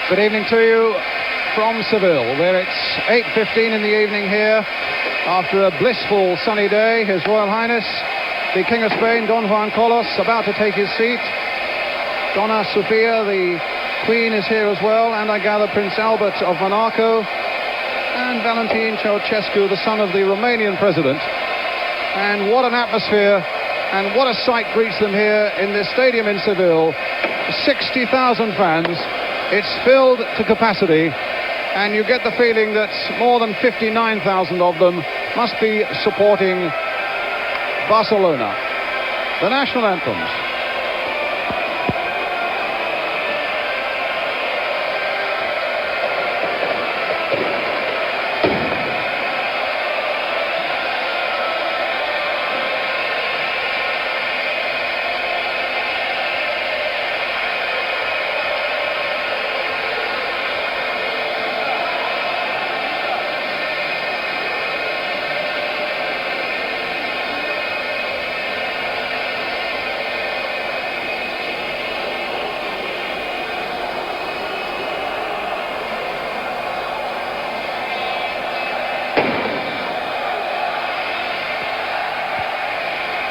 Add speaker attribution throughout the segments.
Speaker 1: Good evening to you from Seville, where it's 8:15 in the evening here. After a blissful sunny day, His Royal Highness, the King of Spain, Don Juan Carlos, about to take his seat. Donna Sofia, the Queen, is here as well, and I gather Prince Albert of Monaco, and Valentin Ceausescu, the son of the Romanian president. And what an atmosphere, and what a sight greets them here in this stadium in Seville. 60,000 fans. It's filled to capacity, and you get the feeling that more than 59,000 of them must be supporting Barcelona. The national anthems.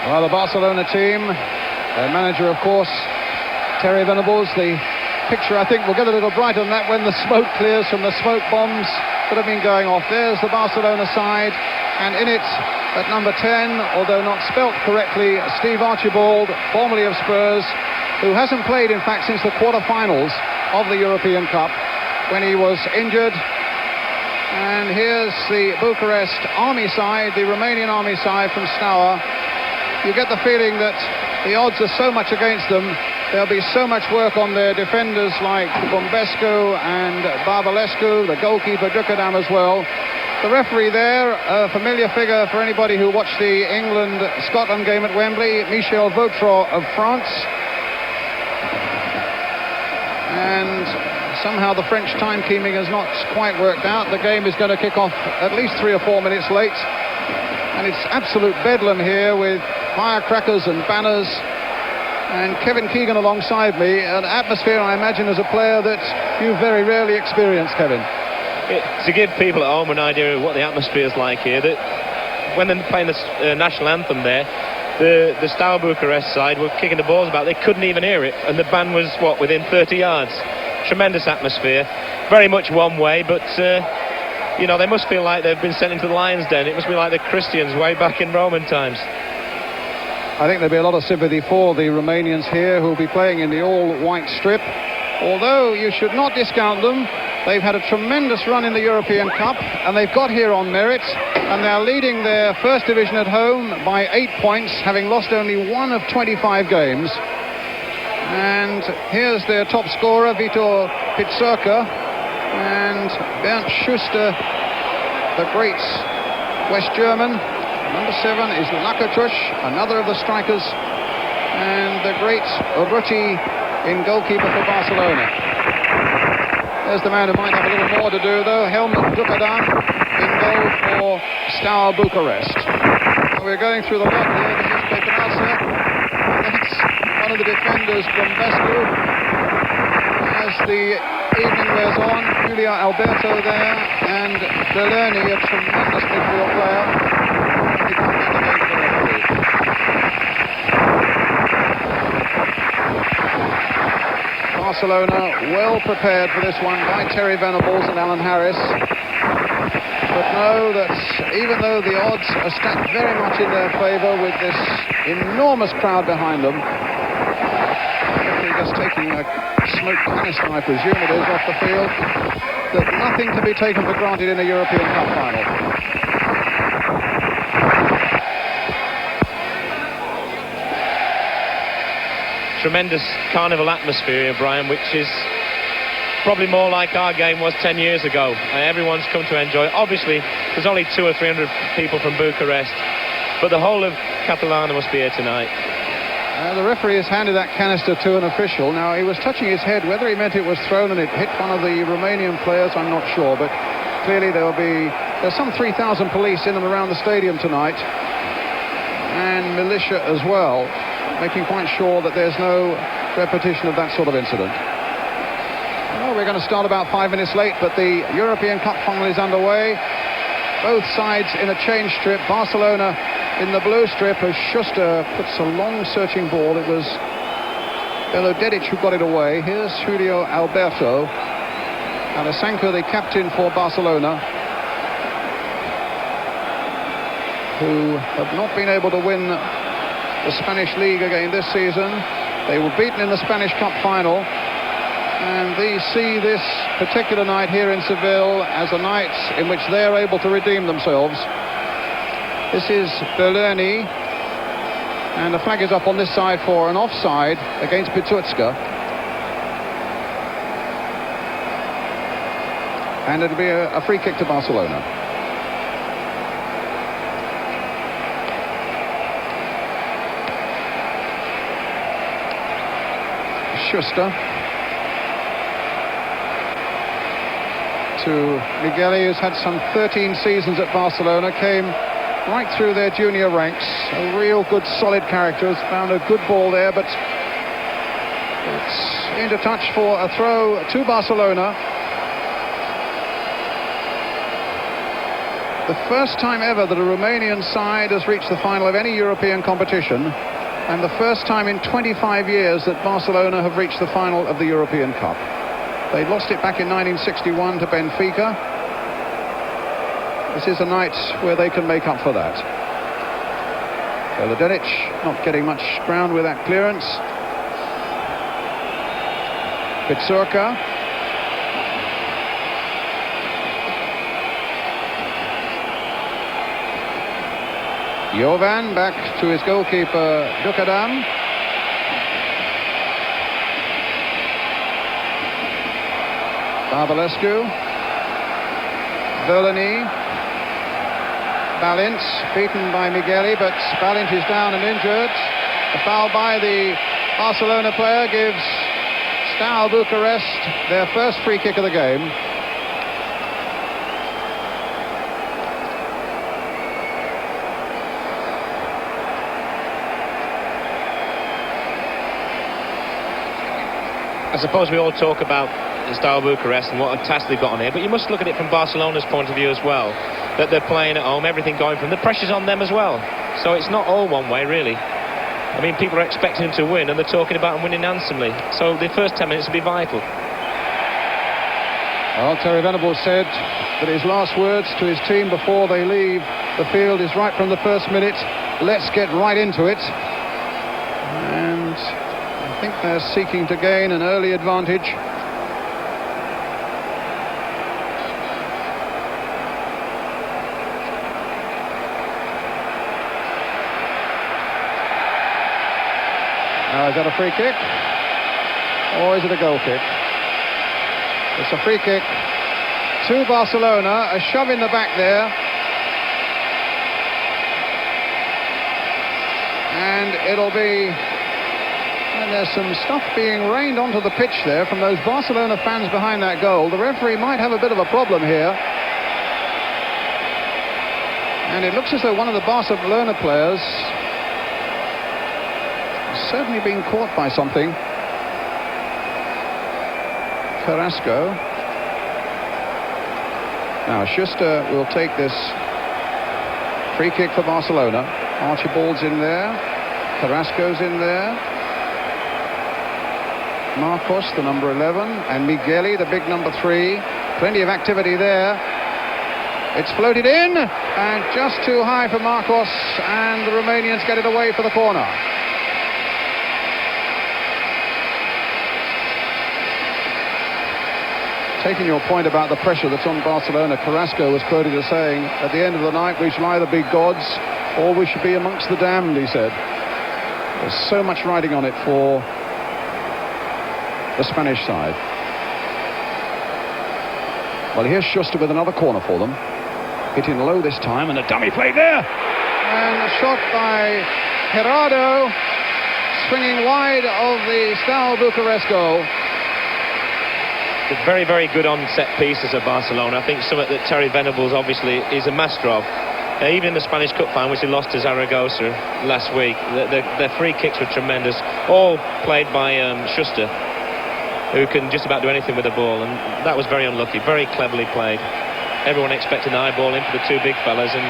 Speaker 1: Well, the Barcelona team, their manager, of course, Terry Venables. The picture, I think, will get a little brighter than that when the smoke clears from the smoke bombs that have been going off. There's the Barcelona side, and in it, at number 10, although not spelt correctly, Steve Archibald, formerly of Spurs, who hasn't played, in fact, since the quarter-finals of the European Cup, when he was injured. And here's the Bucharest Army side, the Romanian Army side from Steaua. You get the feeling that the odds are so much against them. There'll be so much work on their defenders like Bombescu and Barbalescu, the goalkeeper Dukadam as well. The referee there, a familiar figure for anybody who watched the England-Scotland game at Wembley, Michel Vautreau of France. And somehow the French timekeeping has not quite worked out. The game is going to kick off at least 3 or 4 minutes late. And it's absolute bedlam here with firecrackers and banners. And Kevin Keegan alongside me, an atmosphere I imagine as a player that you very rarely experience, Kevin.
Speaker 2: To give people at home an idea of what the atmosphere is like here, that when they're playing the national anthem there, the Steaua Bucharest side were kicking the balls about. They couldn't even hear it, and the band was, within 30 yards. Tremendous atmosphere, very much one way, but they must feel like they've been sent into the lion's den. It must be like the Christians way back in Roman times.
Speaker 1: I think there'll be a lot of sympathy for the Romanians here, who will be playing in the all-white strip. Although you should not discount them. They've had a tremendous run in the European Cup, and they've got here on merit, and they're leading their first division at home by 8 points, having lost only 1 of 25 games. And here's their top scorer, Vitor Pițurcă, and Bernd Schuster, the great West German. Number 7 is Lakatos, another of the strikers, and the great Urruti in goalkeeper for Barcelona. There's the man who might have a little more to do, though, Helmut Dukadam in goal for Steaua Bucharest. We're going through the lot here. This is Petrasa. That's one of the defenders from Bombescu. As the evening wears on, Julia Alberto there, and Delaney, a tremendous midfield player. Barcelona well prepared for this one by Terry Venables and Alan Harris. But know that even though the odds are stacked very much in their favour with this enormous crowd behind them, just taking a smoke canister, I presume it is, off the field, that nothing to be taken for granted in a European Cup final.
Speaker 2: Tremendous carnival atmosphere here, Brian, which is probably more like our game was 10 years ago. Everyone's come to enjoy it. Obviously, there's only 200 or 300 people from Bucharest, but the whole of Catalana must be here tonight.
Speaker 1: The referee has handed that canister to an official. Now, he was touching his head. Whether he meant it was thrown and it hit one of the Romanian players, I'm not sure, but clearly there's some 3,000 police in and around the stadium tonight, and militia as well, making quite sure that there's no repetition of that sort of incident. Oh, we're going to start about 5 minutes late, but the European Cup final is underway. Both sides in a change strip. Barcelona in the blue strip as Schuster puts a long searching ball. It was Belodedic who got it away. Here's Julio Alberto. Alessanco, the captain for Barcelona, who have not been able to win the Spanish League again this season. They were beaten in the Spanish Cup final, and they see this particular night here in Seville as a night in which they are able to redeem themselves. This is Berlani, and the flag is up on this side for an offside against Pizutska. And it'll be a free kick to Barcelona. Schuster to Migueli, who's had some 13 seasons at Barcelona, came right through their junior ranks. A real good solid character, has found a good ball there, but it's into touch for a throw to Barcelona. The first time ever that a Romanian side has reached the final of any European competition, and the first time in 25 years that Barcelona have reached the final of the European Cup. They lost it back in 1961 to Benfica. This is a night where they can make up for that. Belodedic not getting much ground with that clearance. Pizurka. Jovan back to his goalkeeper Dukadam. Barbalescu. Berlani. Balint beaten by Migueli, but Balint is down and injured. A foul by the Barcelona player gives Steaua Bucharest their first free kick of the game.
Speaker 2: I suppose we all talk about Steaua Bucharest and what a task they've got on here, but you must look at it from Barcelona's point of view as well, that they're playing at home, everything going from the pressure's on them as well, so it's not all one way really. I mean, people are expecting them to win and they're talking about them winning handsomely, so the first 10 minutes will be vital.
Speaker 1: Well, Terry Venables said that his last words to his team before they leave the field is right from the first minute, let's get right into it. And I think they're seeking to gain an early advantage. Now, is that a free kick? Or is it a goal kick? It's a free kick to Barcelona. A shove in the back there. And it'll be... And there's some stuff being rained onto the pitch there from those Barcelona fans behind that goal. The referee might have a bit of a problem here. And it looks as though one of the Barcelona players has certainly been caught by something. Carrasco. Now Schuster will take this free kick for Barcelona. Archibald's in there. Carrasco's in there. Marcos, the number 11, and Migueli, the big number 3. Plenty of activity there. It's floated in, and just too high for Marcos, and the Romanians get it away for the corner. Taking your point about the pressure that's on Barcelona, Carrasco was quoted as saying, at the end of the night, we shall either be gods or we should be amongst the damned, he said. There's so much riding on it for the Spanish side. Well, here's Schuster with another corner for them. Hitting low this time, and a dummy play there. And a shot by Gerardo, swinging wide of the Steaua Bucharest goal.
Speaker 2: They're very, very good on set pieces at Barcelona. I think something that Terry Venables obviously is a master of. Even in the Spanish Cup final, which he lost to Zaragoza last week, their free kicks were tremendous. All played by Schuster. who can just about do anything with the ball, and that was very unlucky, very cleverly played. Everyone expected an eye ball in for the two big fellas, and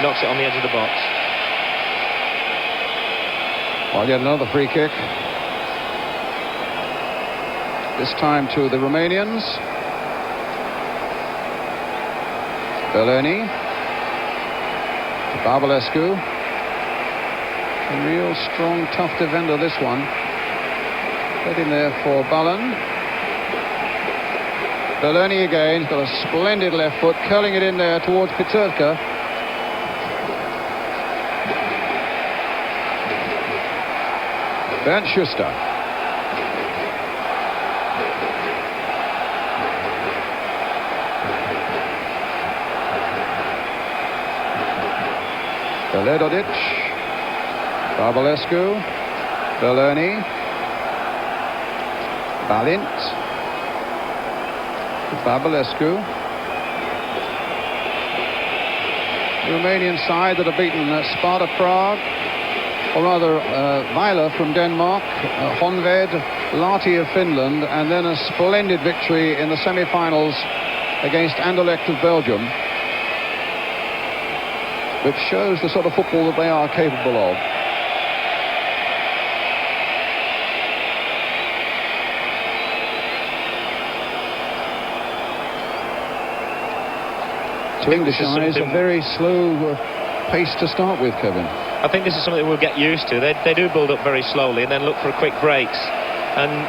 Speaker 2: knocks it on the edge of the box.
Speaker 1: Well, yet another free kick. This time to the Romanians. Berleni. Barbulescu. A real strong, tough defender, this one. Put in there for Ballen. Berleni again. He's got a splendid left foot, curling it in there towards Peterka. Bernd Schuster. Beledodic. Barbulescu. Berleni. Balint. Barbulescu. The Romanian side that have beaten Sparta Prague, or rather Weiler from Denmark, Honved, Lahti of Finland, and then a splendid victory in the semi-finals against Anderlecht of Belgium, which shows the sort of football that they are capable of. Two English eyes, a very slow pace to start with, Kevin.
Speaker 2: I think this is something we'll get used to. They do build up very slowly and then look for quick breaks. And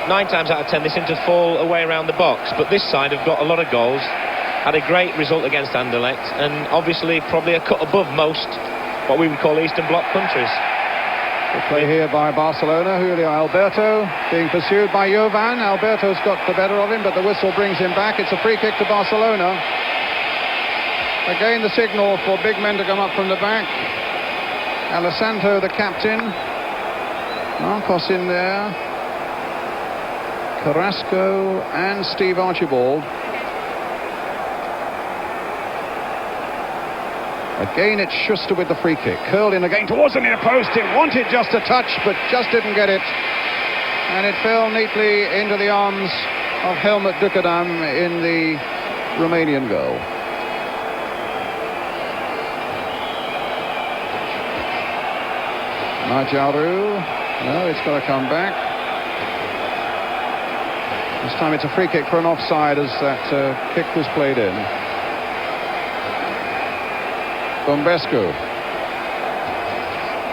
Speaker 2: 9 times out of 10 they seem to fall away around the box. But this side have got a lot of goals, had a great result against Anderlecht, and obviously probably a cut above most what we would call Eastern Bloc countries.
Speaker 1: The play here by Barcelona. Julio Alberto being pursued by Jovan. Alberto's got the better of him, but the whistle brings him back. It's a free kick to Barcelona. Again the signal for big men to come up from the back. Alessandro, the captain. Marcos in there. Carrasco and Steve Archibald. Again it's Schuster with the free kick. Curled in again towards the near post. It wanted just a touch, but just didn't get it. And it fell neatly into the arms of Helmut Dukadam in the Romanian goal. Majaru. No, it's got to come back. This time it's a free kick for an offside as that kick was played in. Bombescu.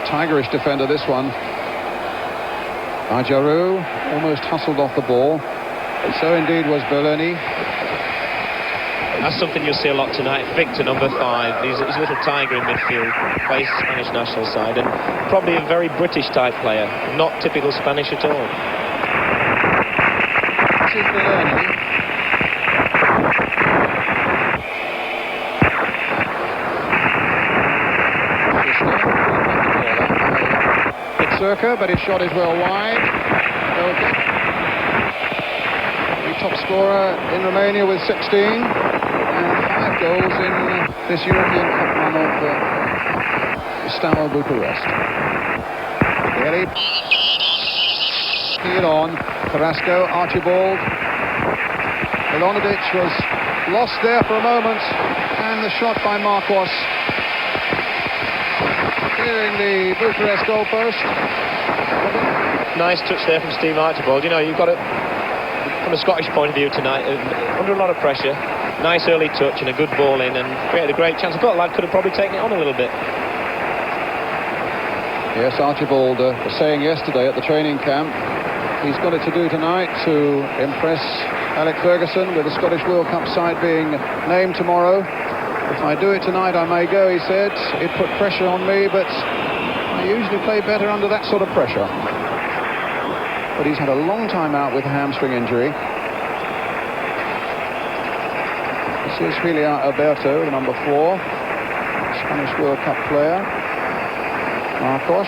Speaker 1: Tigerish defender, this one. Majaru almost hustled off the ball. So indeed was Berleni.
Speaker 2: That's something you'll see a lot tonight. Victor, number 5. He's a little tiger in midfield. Plays the Spanish national side, and probably a very British type player. Not typical Spanish at all.
Speaker 1: This is Berleni. Circa, but his shot is well wide. Okay. The top scorer in Romania with 16 and 5 goals in this European Cup run of Steaua Bucharest. Kelly. Key it on. Carrasco, Archibald. Milonadic was lost there for a moment, and the shot by Marcos clearing the Bucharest goalpost.
Speaker 2: Nice touch there from Steve Archibald. You know, you've got it from a Scottish point of view tonight, under a lot of pressure. Nice early touch and a good ball in, and created a great chance. I thought the lad could have probably taken it on a little bit.
Speaker 1: Yes, Archibald was saying yesterday at the training camp he's got it to do tonight to impress Alec Ferguson, with the Scottish World Cup side being named tomorrow. If I do it tonight, I may go, he said. It put pressure on me, but I usually play better under that sort of pressure. But he's had a long time out with a hamstring injury. This is Julio Alberto, the number 4, Spanish World Cup player. Marcos.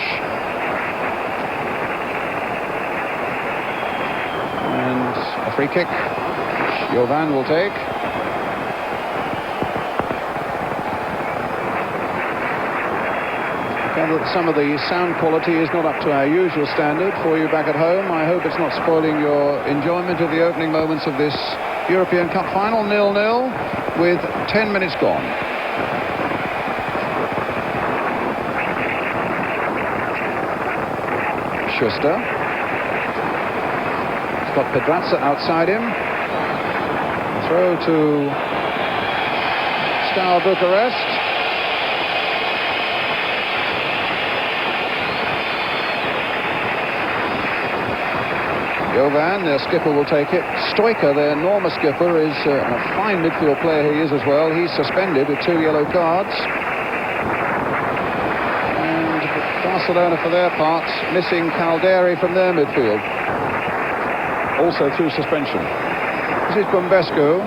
Speaker 1: And a free kick, which Jovan will take. Some of the sound quality is not up to our usual standard for you back at home. I hope it's not spoiling your enjoyment of the opening moments of this European Cup final. 0-0 with 10 minutes gone. Schuster. He's got Pedrazza outside him. Throw to Steaua Bucharest. Jovan, their skipper, will take it. Stoica, their enormous skipper, is a fine midfield player he is as well. He's suspended with 2 yellow cards. And Barcelona, for their part, missing Calderi from their midfield. Also through suspension. This is Bumbescu.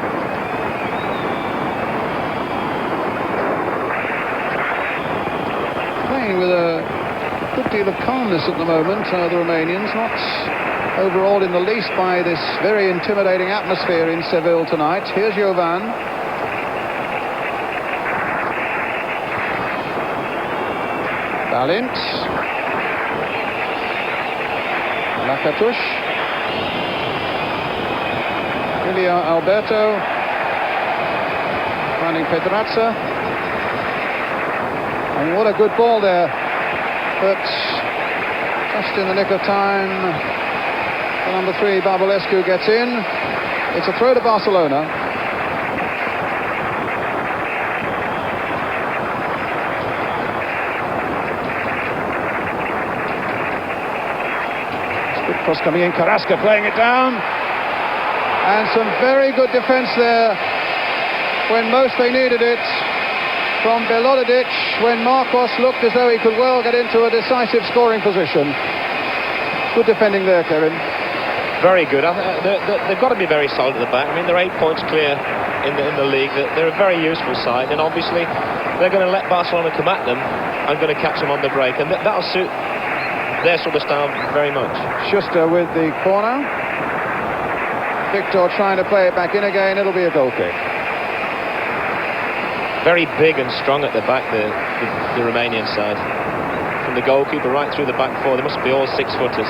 Speaker 1: Playing with a good deal of calmness at the moment, the Romanians, not overawed in the least by this very intimidating atmosphere in Seville tonight. Here's Jovan. Balint. Lakatush. William Alberto. Finding Pedrazza. And what a good ball there. But just in the nick of time, number 3, Barbalescu, gets in. It's a throw to Barcelona. Good cross coming in. Carrasco playing it down. And some very good defence there when most they needed it from Belodic, when Marcos looked as though he could well get into a decisive scoring position. Good defending there, Kevin.
Speaker 2: Very good. They've got to be very solid at the back. I mean, they're 8 points clear in the league. They're a very useful side, and obviously they're going to let Barcelona come at them and going to catch them on the break, and that'll suit their sort of style very much.
Speaker 1: Schuster with the corner. Victor trying to play it back in again. It'll be a goal kick.
Speaker 2: Very big and strong at the back, the Romanian side. From the goalkeeper right through the back four, they must be all 6-footers.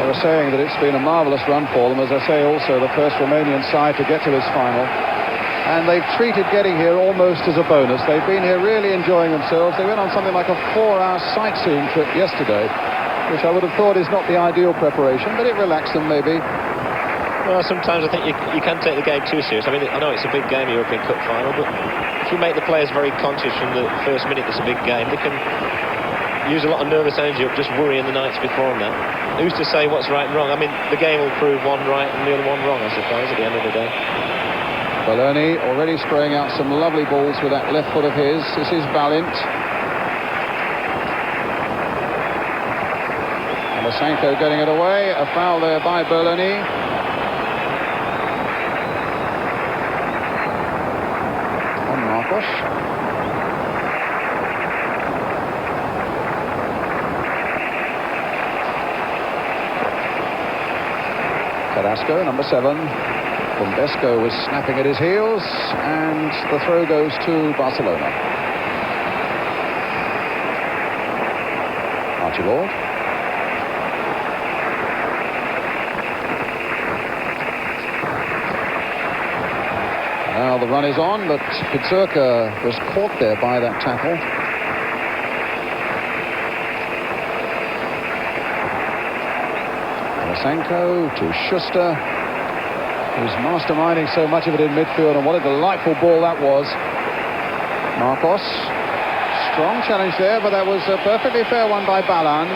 Speaker 1: They were saying that it's been a marvellous run for them, as I say, also the first Romanian side to get to this final. And they've treated getting here almost as a bonus. They've been here really enjoying themselves. They went on something like a 4-hour sightseeing trip yesterday, which I would have thought is not the ideal preparation, but it relaxed them maybe.
Speaker 2: Well, sometimes I think you can take the game too serious. I mean, I know it's a big game, European Cup final, but if you make the players very conscious from the first minute it's a big game, they can use a lot of nervous energy up just worrying the nights before and that. Who's to say what's right and wrong? I mean, the game will prove one right and the other one wrong, I suppose, at the end of the day.
Speaker 1: Baloni already spraying out some lovely balls with that left foot of his. This is Balint. Alasenko getting it away. A foul there by Baloni. On Marcos. Carrasco, number 7. Bumbescu was snapping at his heels, and the throw goes to Barcelona. Archibald. Now the run is on, but Pizurka was caught there by that tackle. Alasenko to Schuster, who's masterminding so much of it in midfield, and what a delightful ball that was. Marcos, strong challenge there, but that was a perfectly fair one by Balan.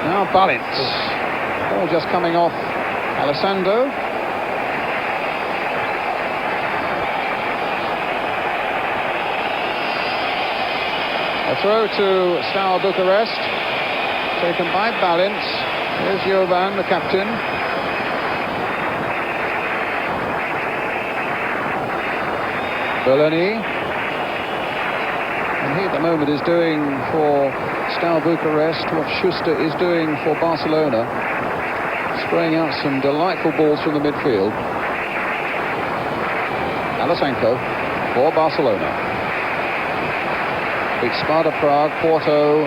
Speaker 1: Now Balint. Ball just coming off Alessandro. A throw to Steaua Bucharest, taken by Balint. Here's Jovan, the captain. Baloni. And he at the moment is doing for Steaua Bucharest what Schuster is doing for Barcelona. spraying out some delightful balls from the midfield. Alasenko for Barcelona. Beat Sparta Prague, Porto,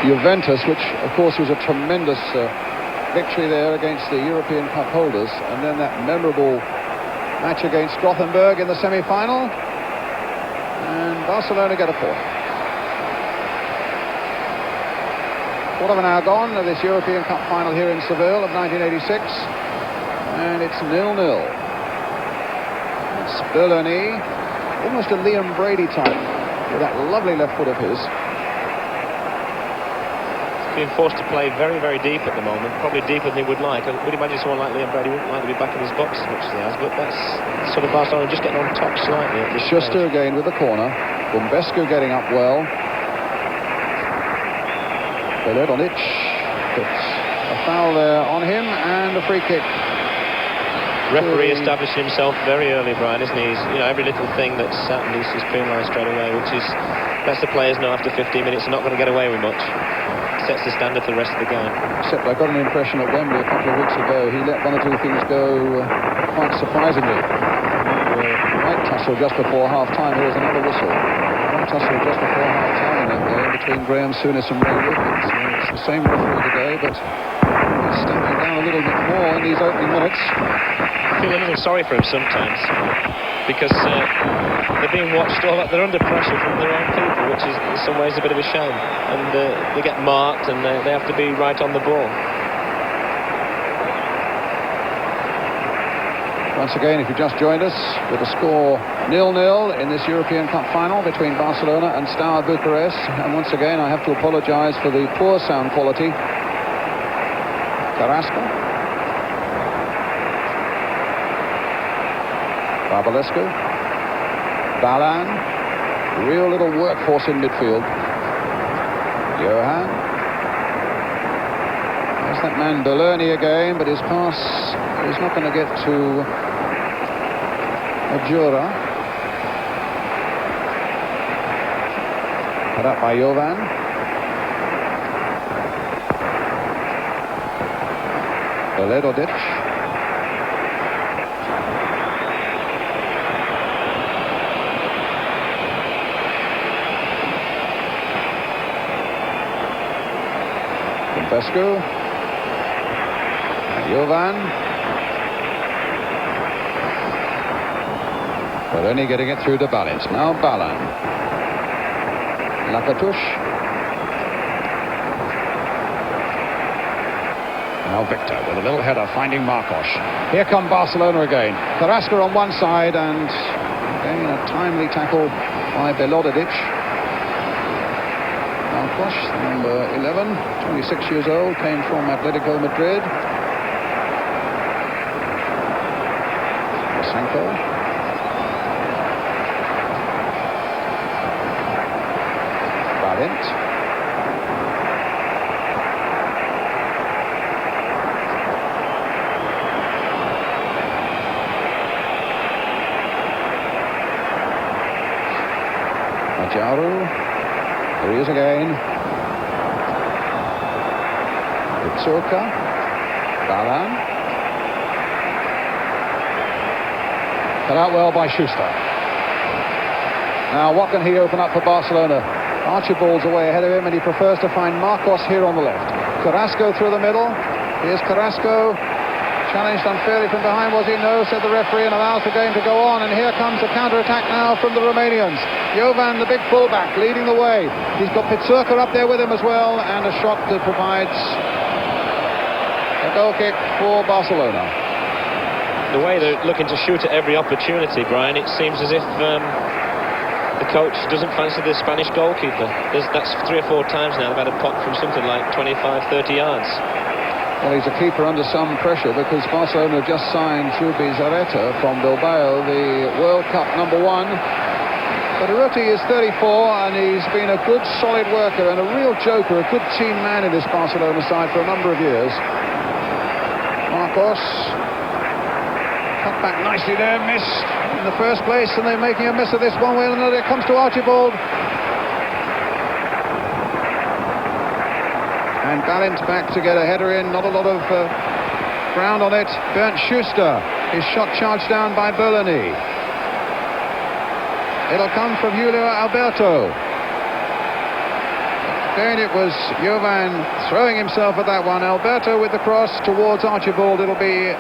Speaker 1: Juventus, which of course was a tremendous victory there against the European Cup holders, and then that memorable match against Gothenburg in the semi-final, and Barcelona get a point. Quarter of an hour gone of this European Cup final here in Seville of 1986, and it's 0-0. It's Berloni, almost a Liam Brady type with that lovely left foot of his.
Speaker 2: Being forced to play very, very deep at the moment, probably deeper than he would like. I would imagine someone like Liam Brady wouldn't like to be back in his box as much as he has, but that's sort of Barcelona just getting on top slightly at this
Speaker 1: Schuster
Speaker 2: stage.
Speaker 1: again with the corner. Bumbescu getting up well. Beledonic, puts a foul there on him, and a free kick.
Speaker 2: Referee established himself very early, Brian, isn't he? He's, every little thing that's happened, he's penalised straight away, which is, that's the players know after 15 minutes, they're not going to get away with much. Sets the standard for the rest of the game.
Speaker 1: Except I got an impression at Wembley a couple of weeks ago, he let one or two things go quite surprisingly. Right tussle just before half-time. Here's another whistle. Right tussle just before half-time in that game between Graham Souness and Ray Wilkins. It's the same referee today, but he's stepping down a little bit more in these opening minutes.
Speaker 2: I feel a little sorry for him sometimes, because they're being watched all up. They're under pressure from their own people, which is in some ways a bit of a shame. And they get marked, and they have to be right on the ball.
Speaker 1: Once again, if you just joined us, with the score 0-0 in this European Cup final between Barcelona and Steaua Bucharest. And once again, I have to apologise for the poor sound quality. Carrasco. Barbalescu. Balan. Real little workforce in midfield. Johan. There's that man Berloni again, but his pass is not going to get to Majura. Put up by Jovan. Beledodic. Bumbescu. Jovan. Berloni getting it through to Balint. Now Balan. Lakatouche. Now Victor with a little header finding Marcos. Here come Barcelona again. Carrasco on one side, and again a timely tackle by Beledodic. Marcos, number 11, 26 years old, came from Atletico Madrid. Sanko. Balint. Majaru. Here he is again. Itsurka. Balan. Cut out well by Schuster. Now what can he open up for Barcelona? Archibald's away ahead of him, and he prefers to find Marcos here on the left. Carrasco through the middle. Here's Carrasco. Challenged unfairly from behind, was he? No, said the referee, and allows the game to go on. And here comes the counter-attack now from the Romanians. Jovan, the big fullback, leading the way. He's got Pitsurka up there with him as well, and a shot that provides a goal kick for Barcelona.
Speaker 2: The way they're looking to shoot at every opportunity, Brian, it seems as if the coach doesn't fancy the Spanish goalkeeper. That's 3 or 4 times now they've had a pot from something like 25-30 yards.
Speaker 1: Well, he's a keeper under some pressure, because Barcelona just signed Zubizarreta from Bilbao, the World Cup #1. But Urruti is 34, and he's been a good, solid worker and a real joker, a good team man in this Barcelona side for a number of years. Marcos. Cut back nicely there, missed in the first place, and they're making a mess of this one way or another. It comes to Archibald. And Balint back to get a header in. Not a lot of Ground on it, Bernd Schuster. His shot charged down by Berlini. It'll come from Julio Alberto. Again, it was Jovan throwing himself at that one. Alberto with the cross towards Archibald. It'll be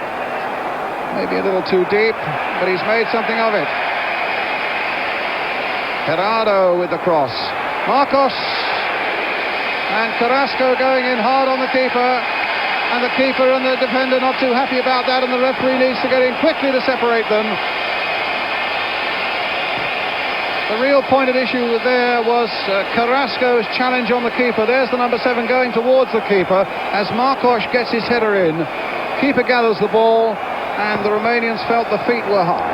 Speaker 1: maybe a little too deep, but he's made something of it. Gerardo with the cross. Marcos and Carrasco going in hard on the keeper, and the keeper and the defender not too happy about that, and the referee needs to get in quickly to separate them. The real point at issue there was Carrasco's challenge on the keeper. There's the number 7 going towards the keeper as Marcos gets his header in. Keeper gathers the ball, and the Romanians felt the feet were high.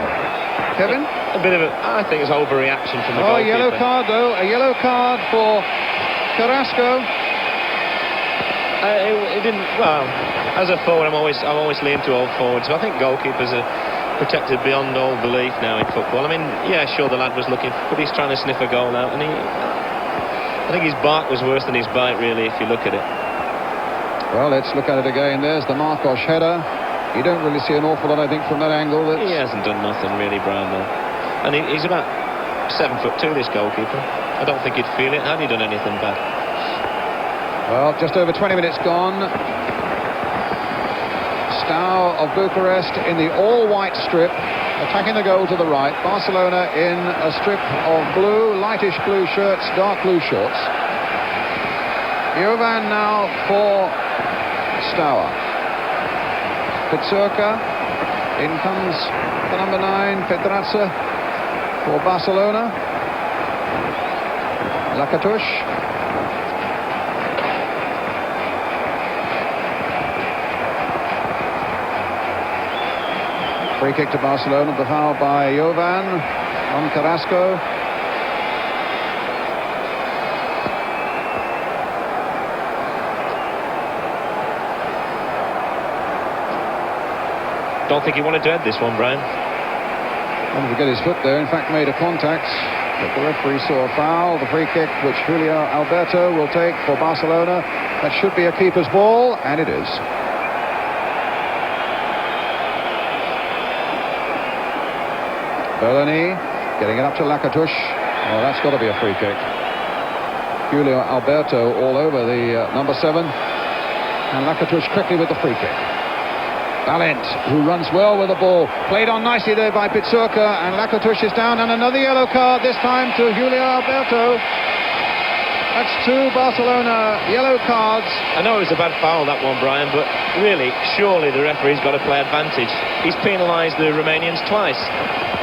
Speaker 1: Kevin?
Speaker 2: A bit of I think it's overreaction from the goalkeeper.
Speaker 1: A yellow card though, a yellow card for Carrasco.
Speaker 2: It didn't. Well, as a forward, I'm always lean to old forwards. So I think goalkeepers are protected beyond all belief now in football. I mean, yeah, sure, the lad was looking, but he's trying to sniff a goal out, and I think his bark was worse than his bite, really, if you look at it.
Speaker 1: Well, let's look at it again. There's the Marcos header. You don't really see an awful lot, I think, from that angle.
Speaker 2: He hasn't done nothing really, Brian, though. And he's about 7'2", this goalkeeper. I don't think he'd feel it had he done anything bad.
Speaker 1: Well, just over 20 minutes gone. Steaua of Bucharest in the all-white strip, attacking the goal to the right. Barcelona in a strip of blue, lightish blue shirts, dark blue shorts. Jovan now for Steaua. Pitsurka. In comes the number 9, Pedraza for Barcelona. Lakatush. Free kick to Barcelona, the foul by Jovan on Carrasco.
Speaker 2: Don't think he wanted to head this one, Brian.
Speaker 1: Wanted to get his foot there, in fact made a contact, but the referee saw a foul. The free kick which Julio Alberto will take for Barcelona. That should be a keeper's ball, and it is. Berlini getting it up to Lakatush. Oh, that's got to be a free kick. Julio Alberto all over the number 7, and Lakatush quickly with the free kick. Valent, who runs well with the ball, played on nicely there by Pitsurka, and Lakatush is down, and another yellow card, this time to Julio Alberto. That's 2 Barcelona yellow cards.
Speaker 2: I know it was a bad foul, that one, Brian, but really, surely the referee's got to play advantage. He's penalised the Romanians twice.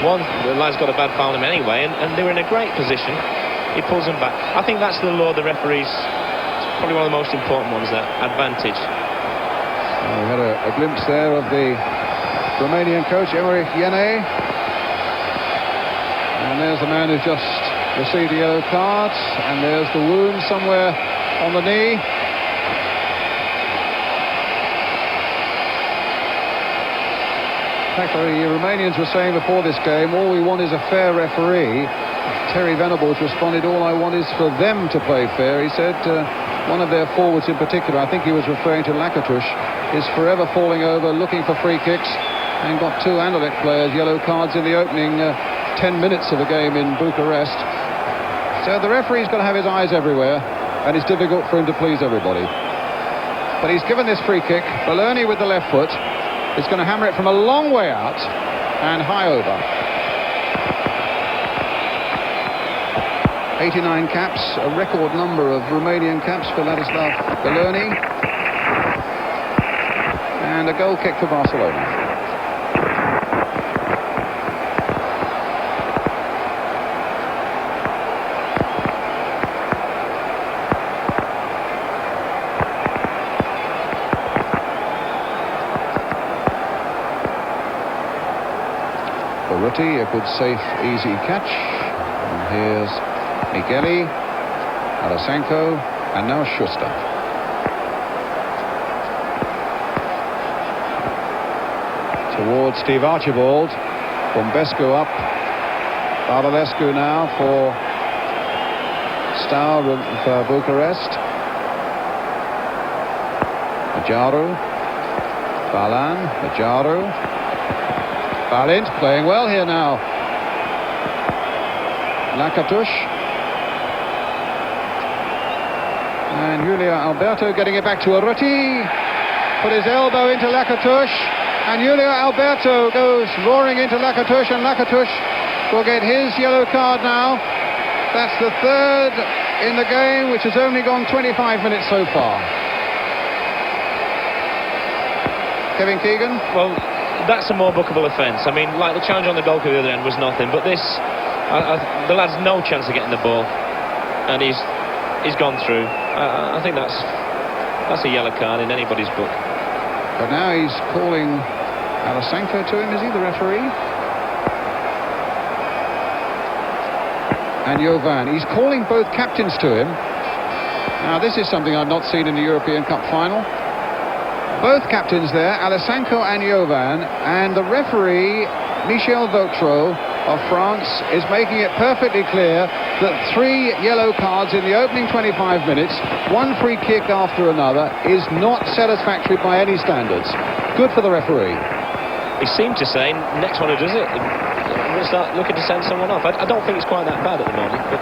Speaker 2: One, the lad's got a bad foul on him anyway, and they were in a great position. He pulls them back. I think that's the law of the referees. It's probably one of the most important ones, that advantage.
Speaker 1: We had a glimpse there of the Romanian coach, Emmerich Yene. And there's the man who's just received a yellow card, and there's the wound somewhere on the knee. In fact, the Romanians were saying before this game, all we want is a fair referee. Terry Venables responded, all I want is for them to play fair. He said one of their forwards in particular, I think he was referring to Lakatush, is forever falling over, looking for free kicks, and got 2 Anderlecht players yellow cards in the opening 10 minutes of the game in Bucharest. So the referee's got to have his eyes everywhere, and it's difficult for him to please everybody. But he's given this free kick. Berlini with the left foot is going to hammer it from a long way out and high over. 89 caps, a record number of Romanian caps for Ladislav Berlini. And a goal kick for Barcelona. A good, safe, easy catch. And here's Migueli, Alasenko, and now Schuster. Towards Steve Archibald. Bombescu up. Barbalescu now for Steaua for Bucharest. Ajaru. Balan, Majaru. Balint playing well here now. Lakatush. And Julio Alberto getting it back to Urruti. Put his elbow into Lakatush. And Julio Alberto goes roaring into Lakatush, and Lakatush will get his yellow card now. That's the third in the game, which has only gone 25 minutes so far. Kevin Keegan?
Speaker 2: Well, that's a more bookable offence. I mean, like the challenge on the goalkeeper at the other end was nothing, but this, the lad's no chance of getting the ball, and he's gone through. I think that's a yellow card in anybody's book.
Speaker 1: But now he's calling Alasanko to him, is he, the referee? And Jovan, he's calling both captains to him. Now this is something I've not seen in the European Cup final. Both captains there, Alasanko and Jovan, and the referee, Michel Vautreau of France, is making it perfectly clear that 3 yellow cards in the opening 25 minutes, 1 free kick after another, is not satisfactory by any standards. Good for the referee.
Speaker 2: He seemed to say, next one who does it, we'll start looking to send someone off. I don't think it's quite that bad at the moment, but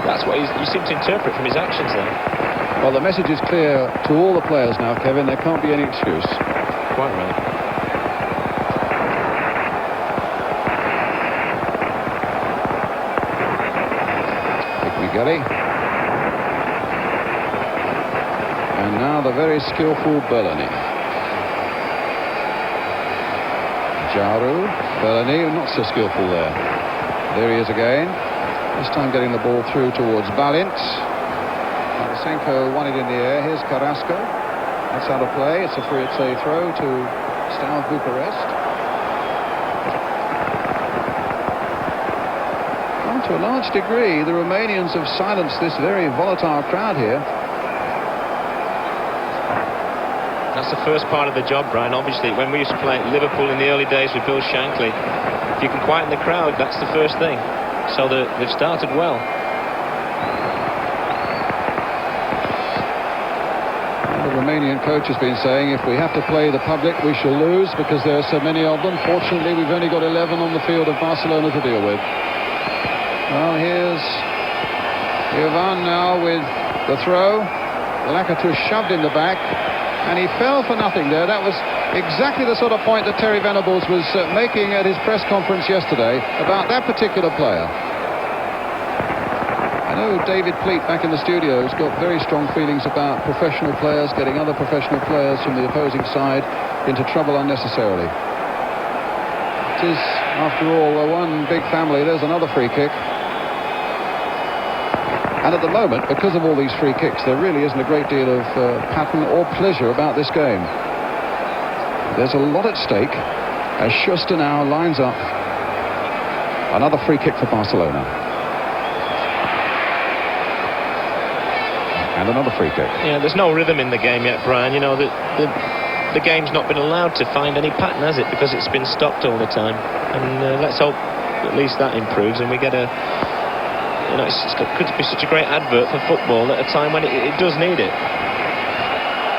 Speaker 2: that's what you seem to interpret from his actions there.
Speaker 1: Well, the message is clear to all the players now, Kevin. There can't be any excuse.
Speaker 2: Quite right.
Speaker 1: Migueli. And now the very skillful Bellany. Jaru. Bellany, not so skillful there. There he is again. This time getting the ball through towards Balint. Alasanko won it in the air. Here's Carrasco. That's out of play. It's a throw to Steaua Bucharest. Well, to a large degree, the Romanians have silenced this very volatile crowd here.
Speaker 2: That's the first part of the job, Brian. Obviously, when we used to play Liverpool in the early days with Bill Shankly, if you can quieten the crowd, that's the first thing. So they've started well.
Speaker 1: The Romanian coach has been saying if we have to play the public, we shall lose because there are so many of them. Fortunately, we've only got 11 on the field of Barcelona to deal with. Well, here's Jovan now with the throw. Lakatush shoved in the back, and he fell for nothing there. That was exactly the sort of point that Terry Venables was making at his press conference yesterday about that particular player. I know David Pleat back in the studio has got very strong feelings about professional players getting other professional players from the opposing side into trouble unnecessarily. It is, after all, one big family. There's another free kick. And at the moment, because of all these free kicks, there really isn't a great deal of pattern or pleasure about this game. There's a lot at stake as Schuster now lines up another free kick for Barcelona. And another free kick.
Speaker 2: Yeah, there's no rhythm in the game yet, Brian. You know, the game's not been allowed to find any pattern, has it? Because it's been stopped all the time. And let's hope at least that improves and we get a... You know, it could be such a great advert for football at a time when it does need it.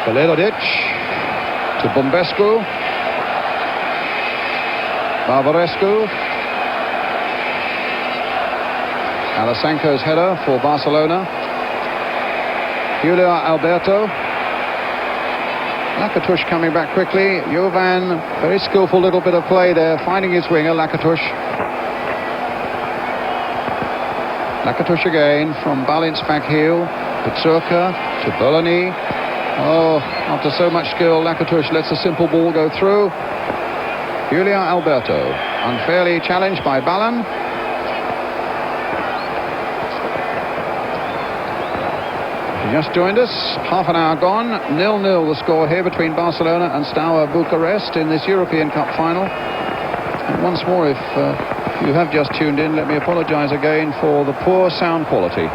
Speaker 1: Velelodic to Bumbescu. Barbarescu. Alasanko's header for Barcelona. Julio Alberto. Lakatush coming back quickly. Jovan, very skillful little bit of play there, finding his winger, Lakatush. Lakatush again from Balint's back heel. Petsurka to Bellany. Oh, after so much skill, Lakatush lets a simple ball go through. Julio Alberto, unfairly challenged by Balan. Just joined us, half an hour gone, 0-0 the score here between Barcelona and Steaua Bucharest in this European Cup final. And once more, if you have just tuned in, let me apologise again for the poor sound quality.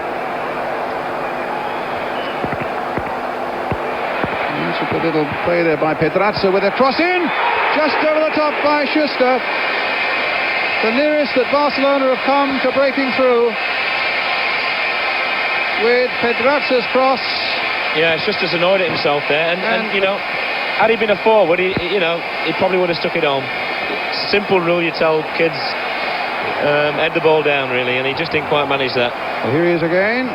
Speaker 1: That's a good little play there by Pedrazza with a cross in, just over the top by Schuster. The nearest that Barcelona have come to breaking through. With Pedrazza's cross.
Speaker 2: Yeah, Schuster's annoyed at himself there, and you know, Had he been a forward, he probably would have stuck it home. Simple rule you tell kids, head the ball down, really, and he just didn't quite manage that.
Speaker 1: Well, here he is again.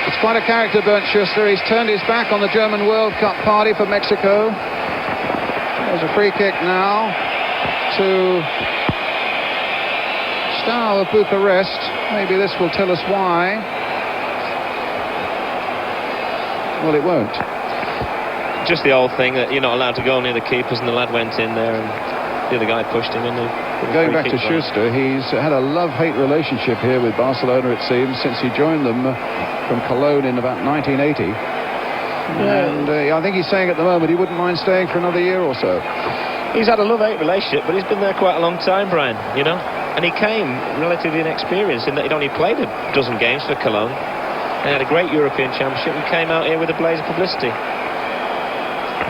Speaker 1: It's quite a character, Bernd Schuster. He's turned his back on the German World Cup party for Mexico. There's a free kick now to Steaua of Bucharest. Maybe this will tell us why. Well, it won't.
Speaker 2: Just the old thing that you're not allowed to go near the keepers, and the lad went in there and the other guy pushed him in.
Speaker 1: Going back to Schuster, he's had a love-hate relationship here with Barcelona, it seems, since he joined them from Cologne in about 1980. Yeah. And I think he's saying at the moment he wouldn't mind staying for another year or so.
Speaker 2: He's had a love-hate relationship, but he's been there quite a long time, Brian, you know. And he came relatively inexperienced in that he'd only played a dozen games for Cologne. They had a great European Championship and came out here with a blaze of publicity.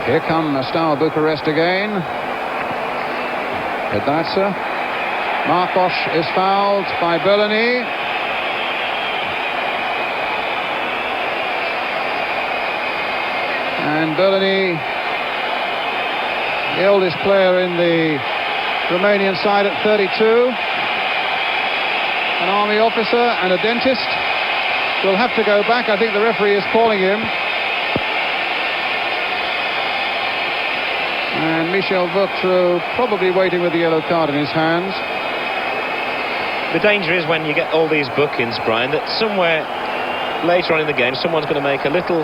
Speaker 1: Here come Steaua Bucharest again. Pedrazza. Marcos is fouled by Bellany. And Bellany, the oldest player in the Romanian side at 32. An army officer and a dentist. Will have to go back. I think the referee is calling him. And Michel Vautreau probably waiting with the yellow card in his hands.
Speaker 2: The danger is when you get all these bookings, Brian, that somewhere later on in the game someone's going to make a little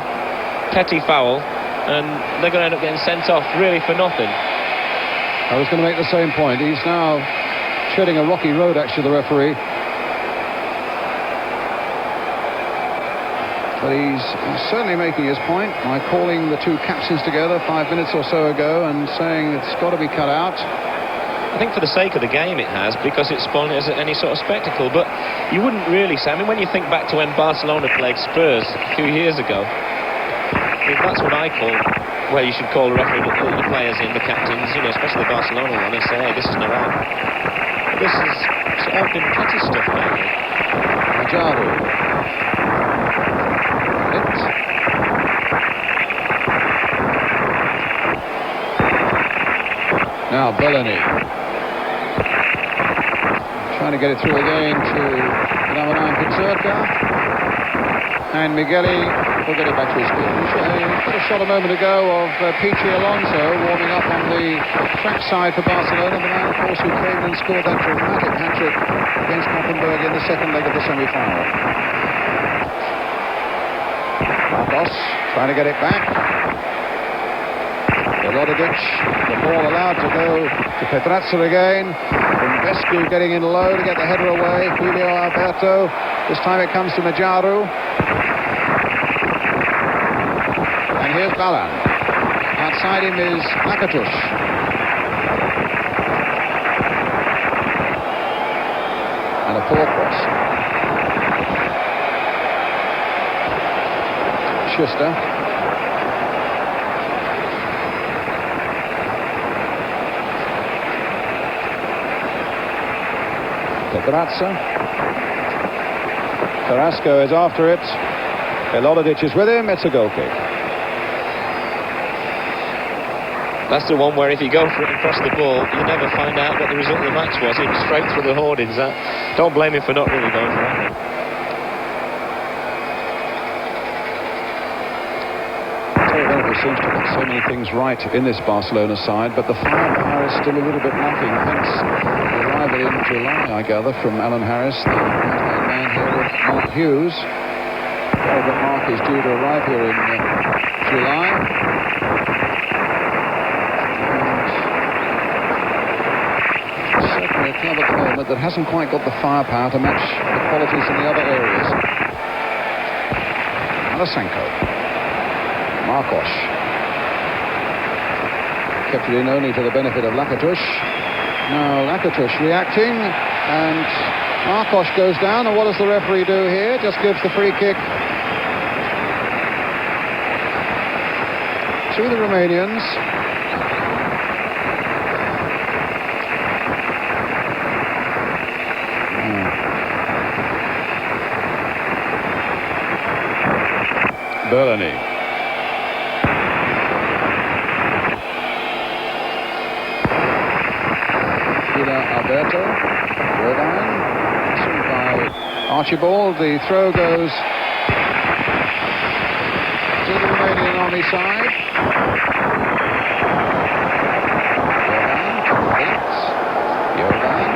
Speaker 2: petty foul and they're going to end up getting sent off really for nothing.
Speaker 1: I was going to make the same point. He's now treading a rocky road, actually, the referee. But he's certainly making his point by calling the two captains together 5 minutes or so ago and saying it's got to be cut out.
Speaker 2: I think for the sake of the game it has, because it's spawned as any sort of spectacle. But you wouldn't really say, I mean, when you think back to when Barcelona played Spurs a few years ago, that's what I call where you should call the referee, the players in, the captains, you know, especially the Barcelona one, and say, hey, this isn't around. But this is open petty stuff, maybe.
Speaker 1: Majaru. Now Bellany trying to get it through again to number 9 Pizzerka, and Migueli will get it back to his feet. We got a shot a moment ago of Pichi Alonso warming up on the track side for Barcelona, the man of course who came and scored that dramatic hat-trick against Koppenberg in the second leg of the semi-final. Marcos trying to get it back. Velodic, the ball allowed to go to Pedrazza again. Vescu getting in low to get the header away. Julio Alberto. This time it comes to Majaru. And here's Balan. Outside him is Lakatush. And a poor cross. Schuster. Pedrazza. Carrasco is after it. Velodic is with him. It's a goal kick.
Speaker 2: That's the one where if you go for it and cross the ball, you never find out what the result of the match was. It's straight through the hoardings. Don't blame him for not really going for that.
Speaker 1: Seems to have so many things right in this Barcelona side, but the firepower is still a little bit lacking. Hence the arrival in July, I gather, from Alan Harris, the right-hand man here with Mark Hughes. Albert Mark is due to arrive here in July. And certainly a club at the moment that hasn't quite got the firepower to match the qualities in the other areas. Alasanko. Marcos. Kept it in only to the benefit of Lakatush. Now Lakatush reacting, and Marcos goes down, and what does the referee do here? Just gives the free kick to the Romanians. Berlani. Alberto, Irvine, by Archibald. The throw goes to the Romanian army side. Irvine,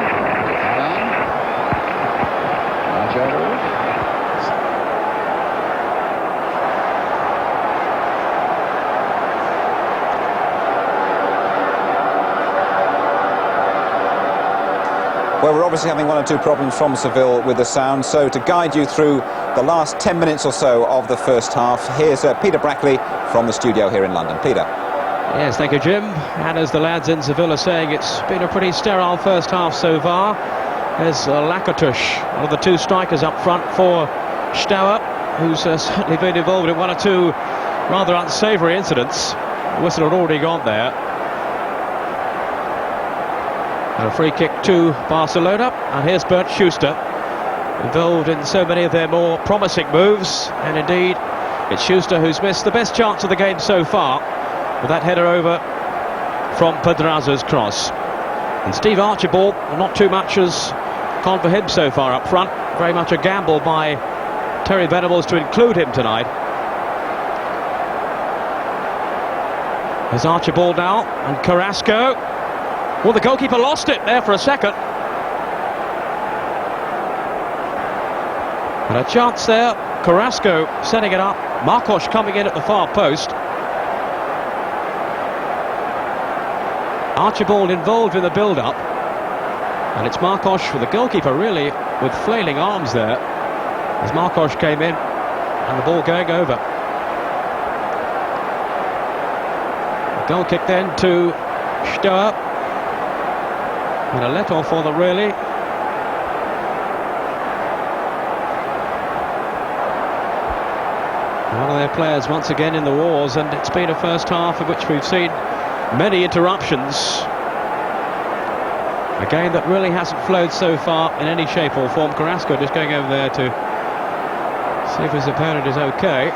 Speaker 3: Well, we're obviously having one or two problems from Seville with the sound, so to guide you through the last 10 minutes or so of the first half, here's Peter Brackley from the studio here in London. Peter.
Speaker 4: Yes, thank you, Jim. And as the lads in Seville are saying, it's been a pretty sterile first half so far. There's Lakatush, one of the two strikers up front for Steaua, who's certainly been involved in one or two rather unsavoury incidents. The whistle had already gone there. And a free kick to Barcelona, and here's Bernd Schuster, involved in so many of their more promising moves, and indeed it's Schuster who's missed the best chance of the game so far with that header over from Pedraza's cross. And Steve Archibald, not too much has gone for him so far up front. Very much a gamble by Terry Venables to include him tonight. There's Archibald now, and Carrasco. Well, the goalkeeper lost it there for a second. And a chance there, Carrasco setting it up, Marcos coming in at the far post. Archibald involved in the build-up, and it's Marcos with the goalkeeper really with flailing arms there as Marcos came in and the ball going over. A goal kick then to Steaua, and a let-off for them really. One of their players once again in the wars, and it's been a first half in which we've seen many interruptions. A game that really hasn't flowed so far in any shape or form. Carrasco just going over there to see if his opponent is okay.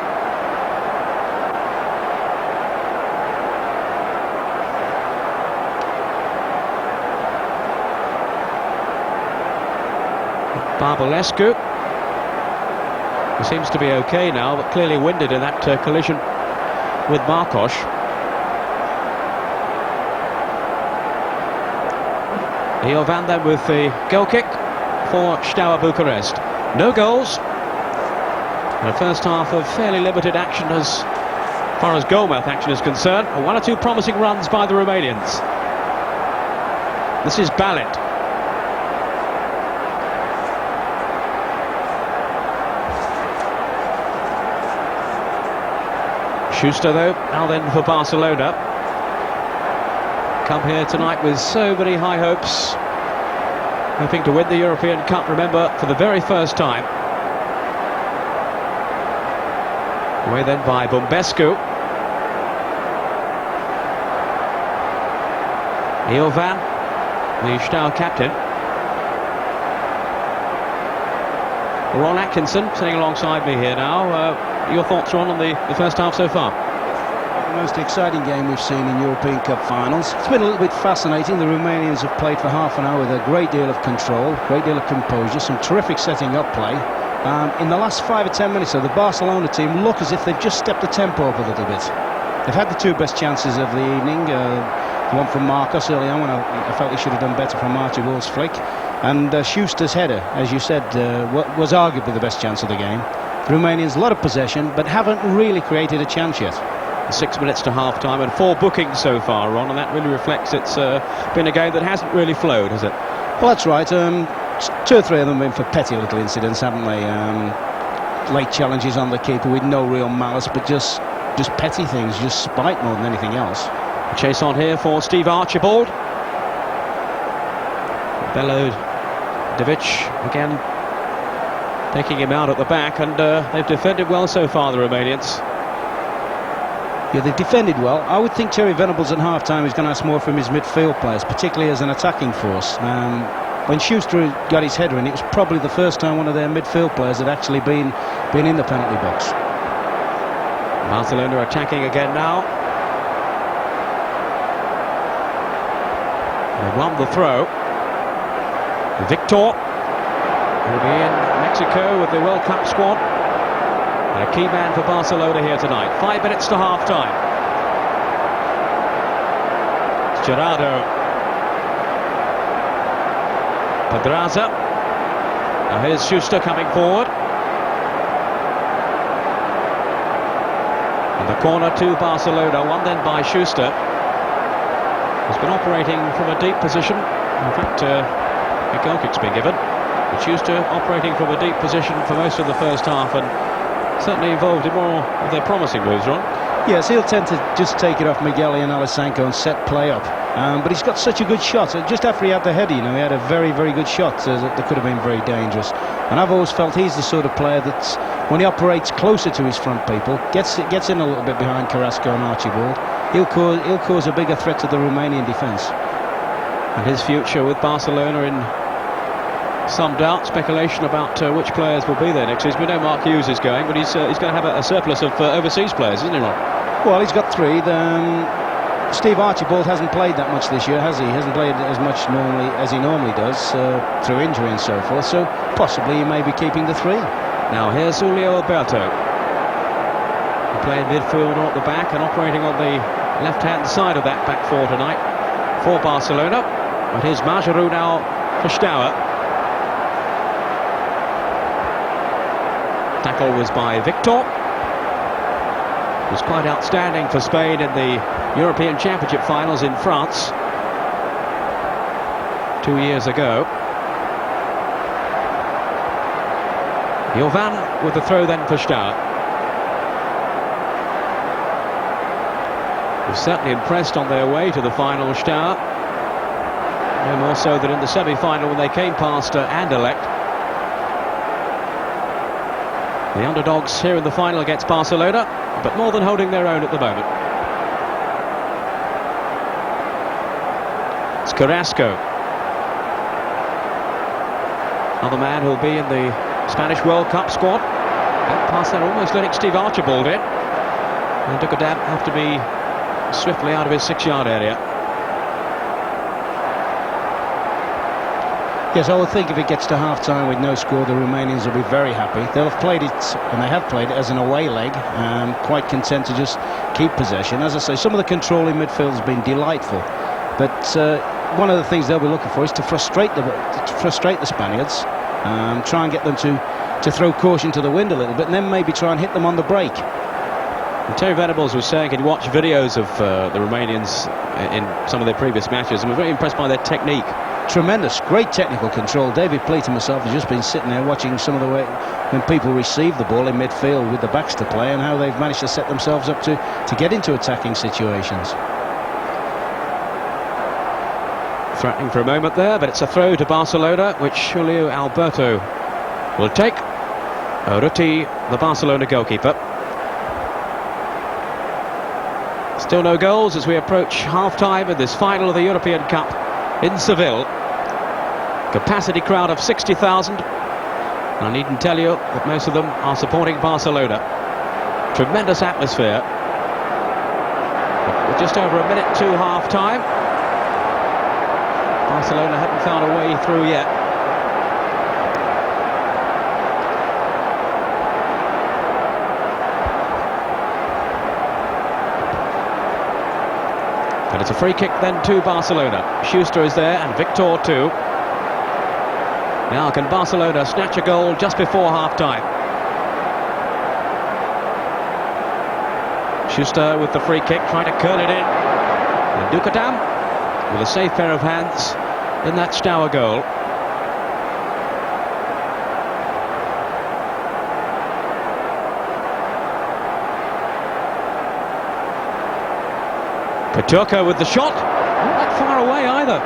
Speaker 4: Barbalescu, who seems to be okay now, but clearly winded in that collision with Marcos. Iovan then with the goal kick for Steaua Bucharest. No goals, and a first half of fairly limited action as far as goalmouth action is concerned. One or two promising runs by the Romanians. This is Balint. Schuster though, now then for Barcelona. Come here tonight with so many high hopes, hoping to win the European Cup, remember, for the very first time. Away then by Bumbescu. Iovan, the Steaua captain. Ron Atkinson sitting alongside me here now. Your thoughts, Ron, on the first half so far?
Speaker 5: The most exciting game we've seen in European Cup finals. It's been a little bit fascinating. The Romanians have played for half an hour with a great deal of control, great deal of composure, some terrific setting up play. In the last 5 or 10 minutes, though, the Barcelona team look as if they've just stepped the tempo up a little bit. They've had the two best chances of the evening. The one from Marcos early on when I felt he should have done better from Archibald's flick. And Schuster's header, as you said, was arguably the best chance of the game. The Romanians, a lot of possession, but haven't really created a chance yet.
Speaker 4: 6 minutes to half-time and 4 bookings so far, Ron, and that really reflects it's been a game that hasn't really flowed, has it?
Speaker 5: Well, that's right. 2 or 3 of them have been for petty little incidents, haven't they? Late challenges on the keeper with no real malice, but just petty things, just spite more than anything else.
Speaker 4: Chase on here for Steve Archibald. Bellowed Divic again, taking him out at the back, and they've defended well so far, the Romanians.
Speaker 5: Yeah, they've defended well. I would think Terry Venables at half-time is going to ask more from his midfield players, particularly as an attacking force. When Schuster got his header in, it was probably the first time one of their midfield players had actually been in the penalty box.
Speaker 4: Barcelona attacking again now. They won the throw. Victor will be in Mexico with the World Cup squad. And a key man for Barcelona here tonight. 5 minutes to half-time. Gerardo. Pedraza. Now here's Schuster coming forward. And the corner to Barcelona, won then by Schuster. He's been operating from a deep position. In fact, a goal kick's been given. But Schuster operating from a deep position for most of the first half and certainly involved in more of their promising moves, Ron.
Speaker 5: Yes, he'll tend to just take it off Miguel and Alessanco and set play up. But he's got such a good shot. Just after he had the header, he had a very, very good shot that could have been very dangerous. And I've always felt he's the sort of player that's, when he operates closer to his front people, gets in a little bit behind Carrasco and Archibald, he'll cause a bigger threat to the Romanian defence.
Speaker 4: And his future with Barcelona in some doubt, speculation about which players will be there next season. We know Mark Hughes is going, but he's going to have a surplus of overseas players, isn't he, Ron?
Speaker 5: Well, he's got 3. Steve Archibald hasn't played that much this year, has he? He hasn't played as much normally as he normally does through injury and so forth. So possibly he may be keeping the 3.
Speaker 4: Now here's Julio Alberto. He playing midfield or at the back and operating on the left-hand side of that back 4 tonight for Barcelona. And here's Majerou now for Steaua. Tackle was by Victor. It was quite outstanding for Spain in the European Championship finals in France 2 years ago. Jovan with the throw then for Steaua. Was certainly impressed on their way to the final, Steaua. No more so than in the semi-final when they came past Anderlecht. The underdogs here in the final against Barcelona, but more than holding their own at the moment. It's Carrasco. Another man who'll be in the Spanish World Cup squad. That pass there almost letting Steve Archibald in. And Ducadam have to be swiftly out of his 6-yard area.
Speaker 5: Yes, I would think if it gets to half-time with no score, the Romanians will be very happy. They'll have played it, and they have played it as an away leg, quite content to just keep possession. As I say, some of the control in midfield has been delightful, but one of the things they'll be looking for is to frustrate the Spaniards, try and get them to throw caution to the wind a little bit, and then maybe try and hit them on the break.
Speaker 4: And Terry Venables was saying he'd watched videos of the Romanians in some of their previous matches and was very impressed by their technique.
Speaker 5: Tremendous, great technical control. David Pleat and myself have just been sitting there watching some of the way when people receive the ball in midfield with the backs to play and how they've managed to set themselves up to get into attacking situations.
Speaker 4: Threatening for a moment there, but it's a throw to Barcelona, which Julio Alberto will take. Urruti, the Barcelona goalkeeper. Still no goals as we approach half-time in this final of the European Cup in Seville. Capacity crowd of 60,000. I needn't tell you that most of them are supporting Barcelona. Tremendous atmosphere. We're just over a minute to half-time. Barcelona haven't found a way through yet. And it's a free kick then to Barcelona. Schuster is there and Victor too. Now can Barcelona snatch a goal just before half-time? Schuster with the free kick, trying to curl it in. And Ducadam with a safe pair of hands in that Steaua goal. Peturka with the shot, not that far away either.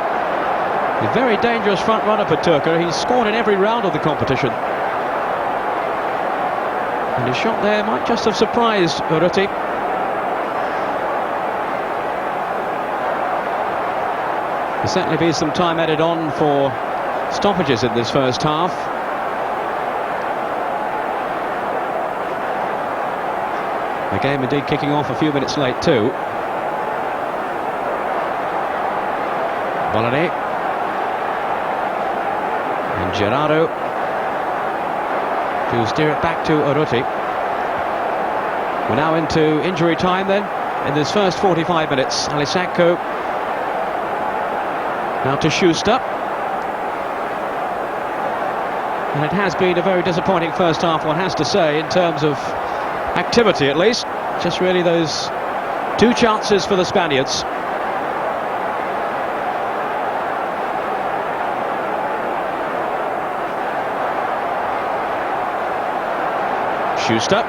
Speaker 4: A very dangerous front runner, Peturka. He's scored in every round of the competition. And his shot there might just have surprised Urruti. There'll certainly be some time added on for stoppages in this first half. The game indeed kicking off a few minutes late too. Bologna. And Gerardo to steer it back to Urruti. We're now into injury time then, in this first 45 minutes. Alisakko now to Schuster. And it has been a very disappointing first half, one has to say, in terms of activity at least. Just really those two chances for the Spaniards. Schuster.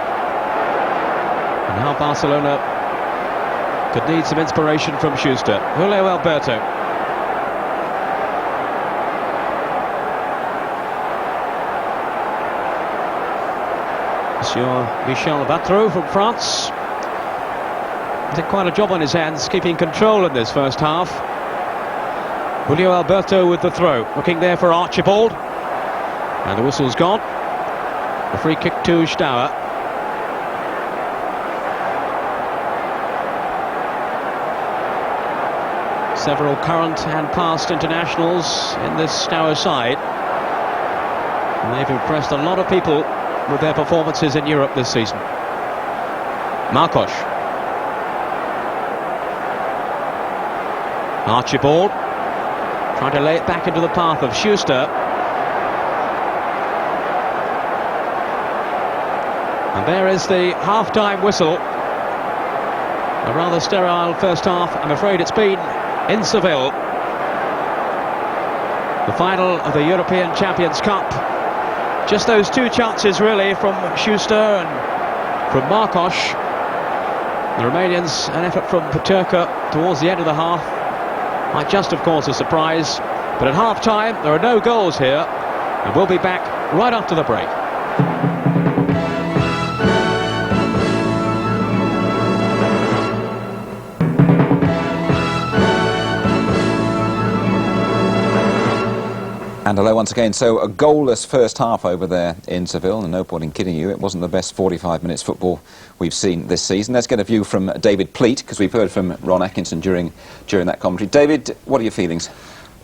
Speaker 4: And now Barcelona could need some inspiration from Schuster. Julio Alberto. Monsieur Michel Vatreau from France did quite a job on his hands keeping control in this first half. Julio Alberto with the throw, looking there for Archibald, and the whistle's gone. A free kick to Steaua. Several current and past internationals in this Steaua side, and they've impressed a lot of people with their performances in Europe this season. Marcos. Archibald trying to lay it back into the path of Schuster. And there is the half-time whistle. A rather sterile first half, I'm afraid it's been in Seville. The final of the European Champions Cup. Just those two chances really from Schuster and from Marcos. The Romanians, an effort from Peterka towards the end of the half. Might just have caused a surprise. But at half-time, there are no goals here. And we'll be back right after the break.
Speaker 3: And hello once again. So a goalless first half over there in Seville, and no point in kidding you, it wasn't the best 45 minutes football we've seen this season. Let's get a view from David Pleat, because we've heard from Ron Atkinson during that commentary. David, what are your feelings?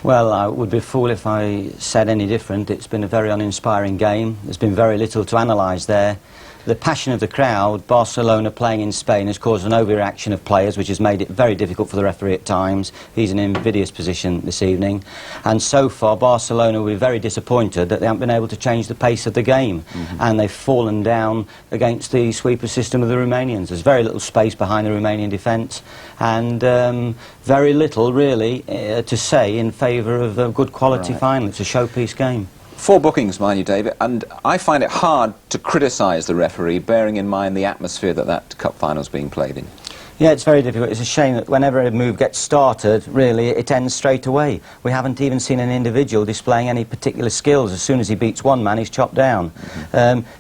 Speaker 6: Well, I would be a fool if I said any different. It's been a very uninspiring game. There's been very little to analyse there. The passion of the crowd, Barcelona playing in Spain, has caused an overreaction of players, which has made it very difficult for the referee at times. He's in an invidious position this evening. And so far, Barcelona will be very disappointed that they haven't been able to change the pace of the game. And they've fallen down against the sweeper system of the Romanians. There's very little space behind the Romanian defence, and very little, really, to say in favour of a good quality final. It's a showpiece game.
Speaker 3: 4 bookings, mind you, David, and I find it hard to criticise the referee, bearing in mind the atmosphere that cup final's being played in.
Speaker 6: Yeah, it's very difficult. It's a shame that whenever a move gets started, really, it ends straight away. We haven't even seen an individual displaying any particular skills. As soon as he beats one man, he's chopped down.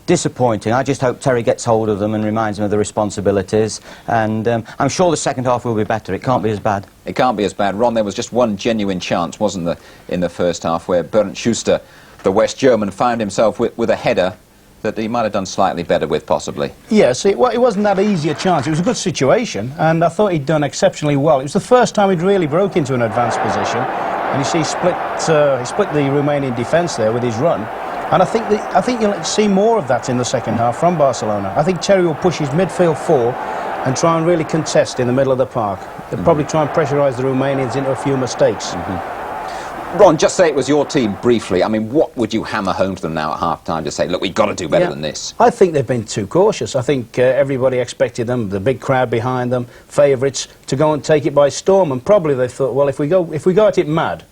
Speaker 6: Disappointing. I just hope Terry gets hold of them and reminds them of the responsibilities. And I'm sure the second half will be better. It can't be as bad.
Speaker 3: It can't be as bad. Ron, there was just one genuine chance, wasn't there, in the first half, where Bernd Schuster, the West German, found himself with a header that he might have done slightly better with, possibly.
Speaker 5: Yes, it wasn't that easy a chance. It was a good situation, and I thought he'd done exceptionally well. It was the first time he'd really broke into an advanced position, and you see he split the Romanian defence there with his run. And I think you'll see more of that in the second half from Barcelona. I think Terry will push his midfield 4 and try and really contest in the middle of the park. They'll probably try and pressurise the Romanians into a few mistakes.
Speaker 3: Ron, just say it was your team briefly. I mean, what would you hammer home to them now at half-time to say, look, we've got to do better than this?
Speaker 5: I think they've been too cautious. I think everybody expected them, the big crowd behind them, favourites, to go and take it by storm. And probably they thought, well, if we go at it mad,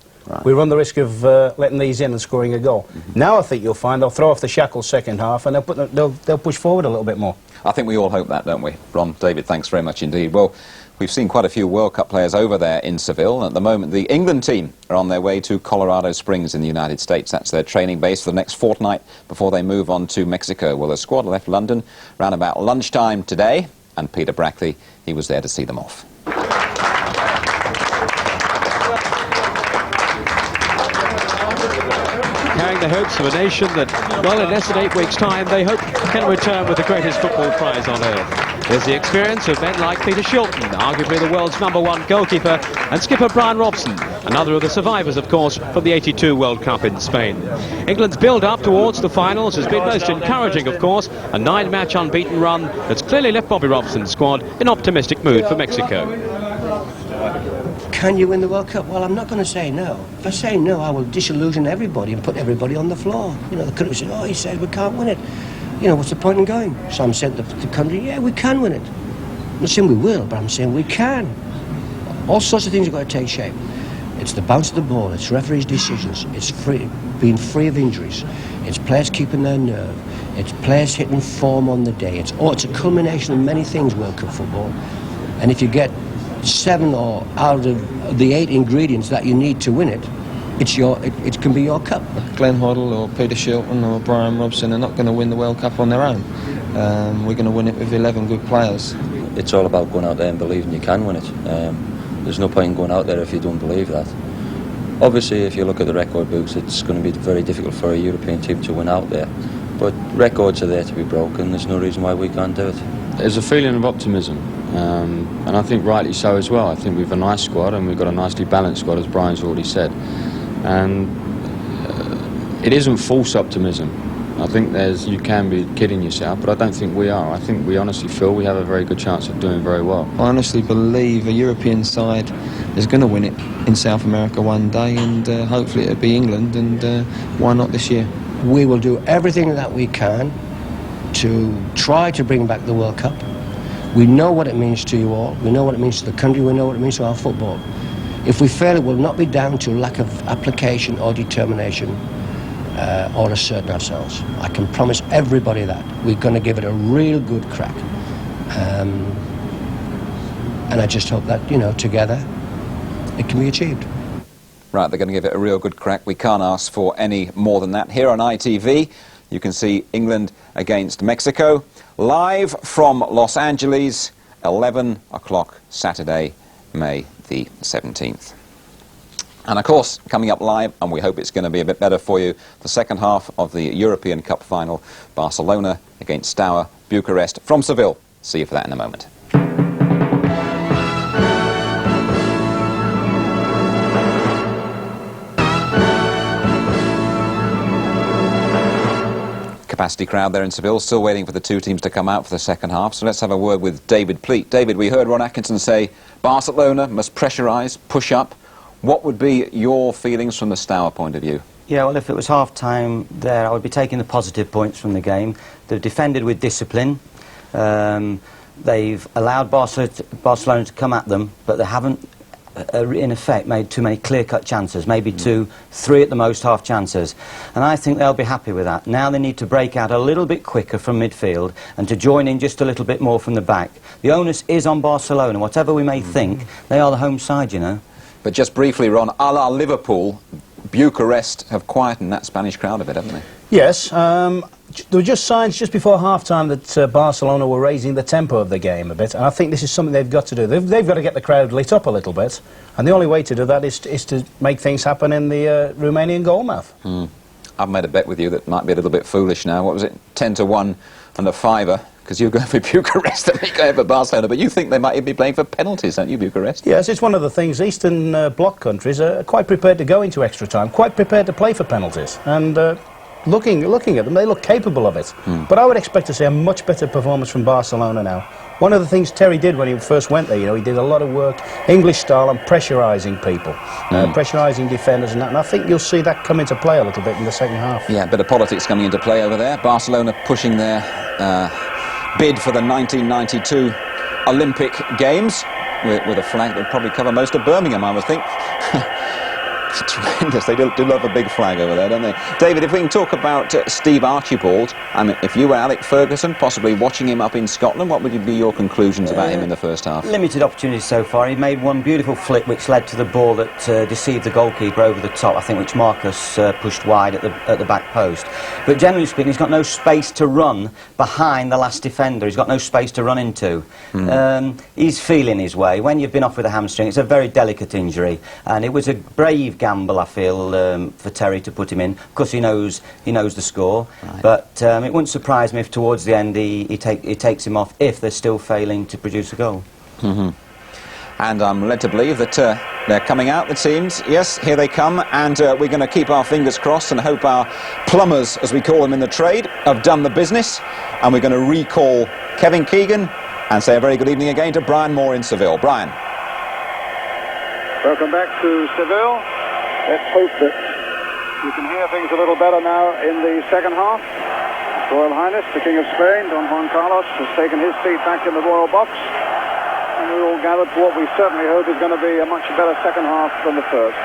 Speaker 5: we run the risk of letting these in and scoring a goal. Now I think you'll find they'll throw off the shackles second half, and they'll push forward a little bit more.
Speaker 3: I think we all hope that, don't we? Ron, David, thanks very much indeed. Well, we've seen quite a few World Cup players over there in Seville. At the moment, the England team are on their way to Colorado Springs in the United States. That's their training base for the next fortnight before they move on to Mexico. Well, the squad left London around about lunchtime today, and Peter Brackley, he was there to see them off.
Speaker 4: inspiring the hopes of a nation that, well, in less than 8 weeks' time, they hope can return with the greatest football prize on earth. There's the experience of men like Peter Shilton, arguably the world's #1 goalkeeper, and skipper Brian Robson, another of the survivors, of course, from the '82 World Cup in Spain. England's build-up towards the finals has been most encouraging, of course, a 9-match unbeaten run that's clearly left Bobby Robson's squad in optimistic mood for Mexico.
Speaker 7: Can you win the World Cup? Well, I'm not going to say no. If I say no, I will disillusion everybody and put everybody on the floor. You know, the country said, oh, he said we can't win it. You know, what's the point in going? So I'm saying to the country, yeah, we can win it. I'm not saying we will, but I'm saying we can. All sorts of things have got to take shape. It's the bounce of the ball, it's referees' decisions, it's being free of injuries, it's players keeping their nerve, it's players hitting form on the day. It's a culmination of many things, World Cup football. And if you get 7 or out of the 8 ingredients that you need to win it, it can be your cup.
Speaker 8: Glenn Hoddle or Peter Shilton or Brian Robson are not going to win the World Cup on their own. We're going to win it with 11 good players.
Speaker 9: It's all about going out there and believing you can win it. There's no point in going out there if you don't believe that. Obviously, if you look at the record books, it's going to be very difficult for a European team to win out there. But records are there to be broken. There's no reason why we can't do it.
Speaker 10: There's a feeling of optimism, and I think rightly so as well. I think we've a nice squad and we've got a nicely balanced squad, as Brian's already said. And it isn't false optimism. I think you can be kidding yourself, but I don't think we are. I think we honestly feel we have a very good chance of doing very well.
Speaker 8: I honestly believe a European side is going to win it in South America one day, and hopefully it'll be England, and why not this year?
Speaker 7: We will do everything that we can to try to bring back the World Cup. We know what it means to you all. We know what it means to the country. We know what it means to our football. If we fail, it will not be down to lack of application or determination or asserting ourselves. I can promise everybody that. We're going to give it a real good crack. And I just hope that, you know, together it can be achieved.
Speaker 3: Right, they're going to give it a real good crack. We can't ask for any more than that. Here on ITV, you can see England against Mexico, live from Los Angeles, 11 o'clock Saturday, May the 17th. And of course, coming up live, and we hope it's going to be a bit better for you, the second half of the European Cup final, Barcelona against Steaua, Bucharest, from Seville. See you for that in a moment. Capacity crowd there in Seville, still waiting for the two teams to come out for the second half. So let's have a word with David Pleat. David, we heard Ron Atkinson say Barcelona must pressurise, push up. What would be your feelings from the Steaua point of view?
Speaker 6: Yeah, well, if it was half-time there, I would be taking the positive points from the game. They've defended with discipline. They've allowed Barcelona to come at them, but they haven't, in effect, made too many clear-cut chances, maybe 2, 3 at the most half chances. And I think they'll be happy with that. Now they need to break out a little bit quicker from midfield and to join in just a little bit more from the back. The onus is on Barcelona. Whatever we may think, they are the home side, you know. But
Speaker 3: just briefly, Ron, a la Liverpool, Bucharest have quietened that Spanish crowd a bit, haven't they?
Speaker 5: Yes. There were just signs just before half-time that Barcelona were raising the tempo of the game a bit, and I think this is something they've got to do. They've got to get the crowd lit up a little bit, and the only way to do that is to make things happen in the Romanian goalmouth.
Speaker 3: I've made a bet with you that might be a little bit foolish now. What was it? 10-1 and a fiver. Because you're going for Bucharest and me going for Barcelona, but you think they might even be playing for penalties, don't you, Bucharest?
Speaker 5: Yes, it's one of the things. Eastern Bloc countries are quite prepared to go into extra time, quite prepared to play for penalties. And looking at them, they look capable of it. But I would expect to see a much better performance from Barcelona now. One of the things Terry did when he first went there, you know, he did a lot of work, English style, and pressurising people, pressurising defenders and that. And I think you'll see that come into play a little bit in the second half.
Speaker 3: Yeah, a bit of politics coming into play over there. Barcelona pushing their bid for the 1992 Olympic Games with a flag that would probably cover most of Birmingham, I would think. Tremendous. They do love a big flag over there, don't they? David, if we can talk about Steve Archibald, I mean, if you were Alec Ferguson, possibly watching him up in Scotland, what would be your conclusions about him in the first half? Limited opportunities so far. He made one beautiful flick which led to the ball that deceived the goalkeeper over the top, I think, which Marcus pushed wide at the back post. But generally speaking, he's got no space to run behind the last defender. He's got no space to run into. He's feeling his way. When you've been off with a hamstring, it's a very delicate injury, and it was a brave game
Speaker 6: gamble, I feel, for Terry to put him in. Of course, he knows the score, but it wouldn't surprise me if towards the end he takes him off if they're still failing to produce a goal.
Speaker 3: And I'm led to believe that they're coming out, the teams. Yes, here they come, and we're going to keep our fingers crossed and hope our plumbers, as we call them in the trade, have done the business. And we're going to recall Keving, Keegan, and say a very good evening again to Brian Moore in Seville. Brian.
Speaker 1: Welcome back to Seville. Let's hope that you can hear things a little better now in the second half. His Royal Highness, the King of Spain, Don Juan Carlos, has taken his seat back in the royal box. And we're all gathered for what we certainly hope is going to be a much better second half than the first.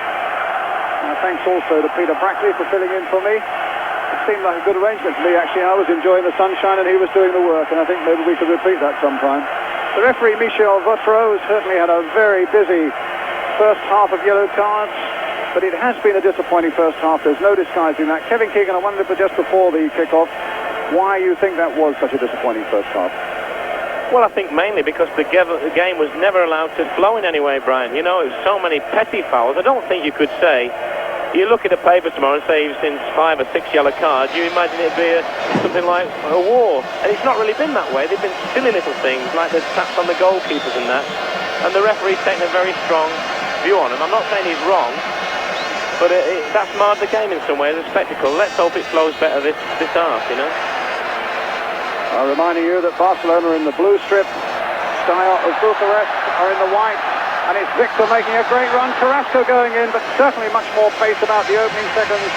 Speaker 1: Thanks also to Peter Brackley for filling in for me. It seemed like a good arrangement to me, actually. I was enjoying the sunshine and he was doing the work, and I think maybe we could repeat that sometime. The referee, Michel Vautreau, has certainly had a very busy first half of yellow cards, but it has been a disappointing first half. There's no disguising that. Kevin Keegan, I wondered if just before the kick-off why you think that was such a disappointing first half.
Speaker 2: Well, I think mainly because the game was never allowed to flow in any way, Brian. You know, it was so many petty fouls. I don't think you could say, you look at a paper tomorrow and say you've seen 5 or 6 yellow cards, you imagine it'd be something like a war. And it's not really been that way. They've been silly little things, like the taps on the goalkeepers and that. And the referee's taken a very strong view on them. I'm not saying he's wrong, but that's marred the game in some way as a spectacle. Let's hope it flows better this half, you know.
Speaker 1: Reminding you that Barcelona are in the blue strip, Steaua of Bucharest are in the white, and it's Victor making a great run, Carrasco going in, but certainly much more pace about the opening seconds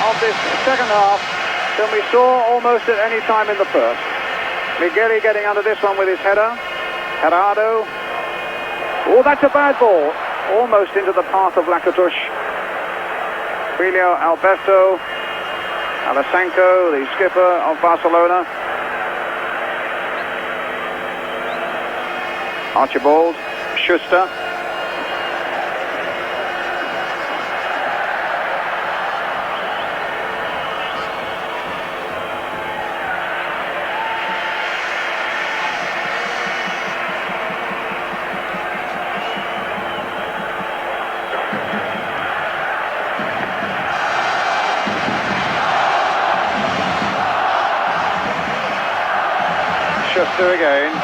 Speaker 1: of this second half than we saw almost at any time in the first. Migueli getting under this one with his header. Gerardo. Oh, that's a bad ball. Almost into the path of Lacatush. Julio Alberto Alasanco, the skipper of Barcelona. Archibald, Schuster. Schuster again.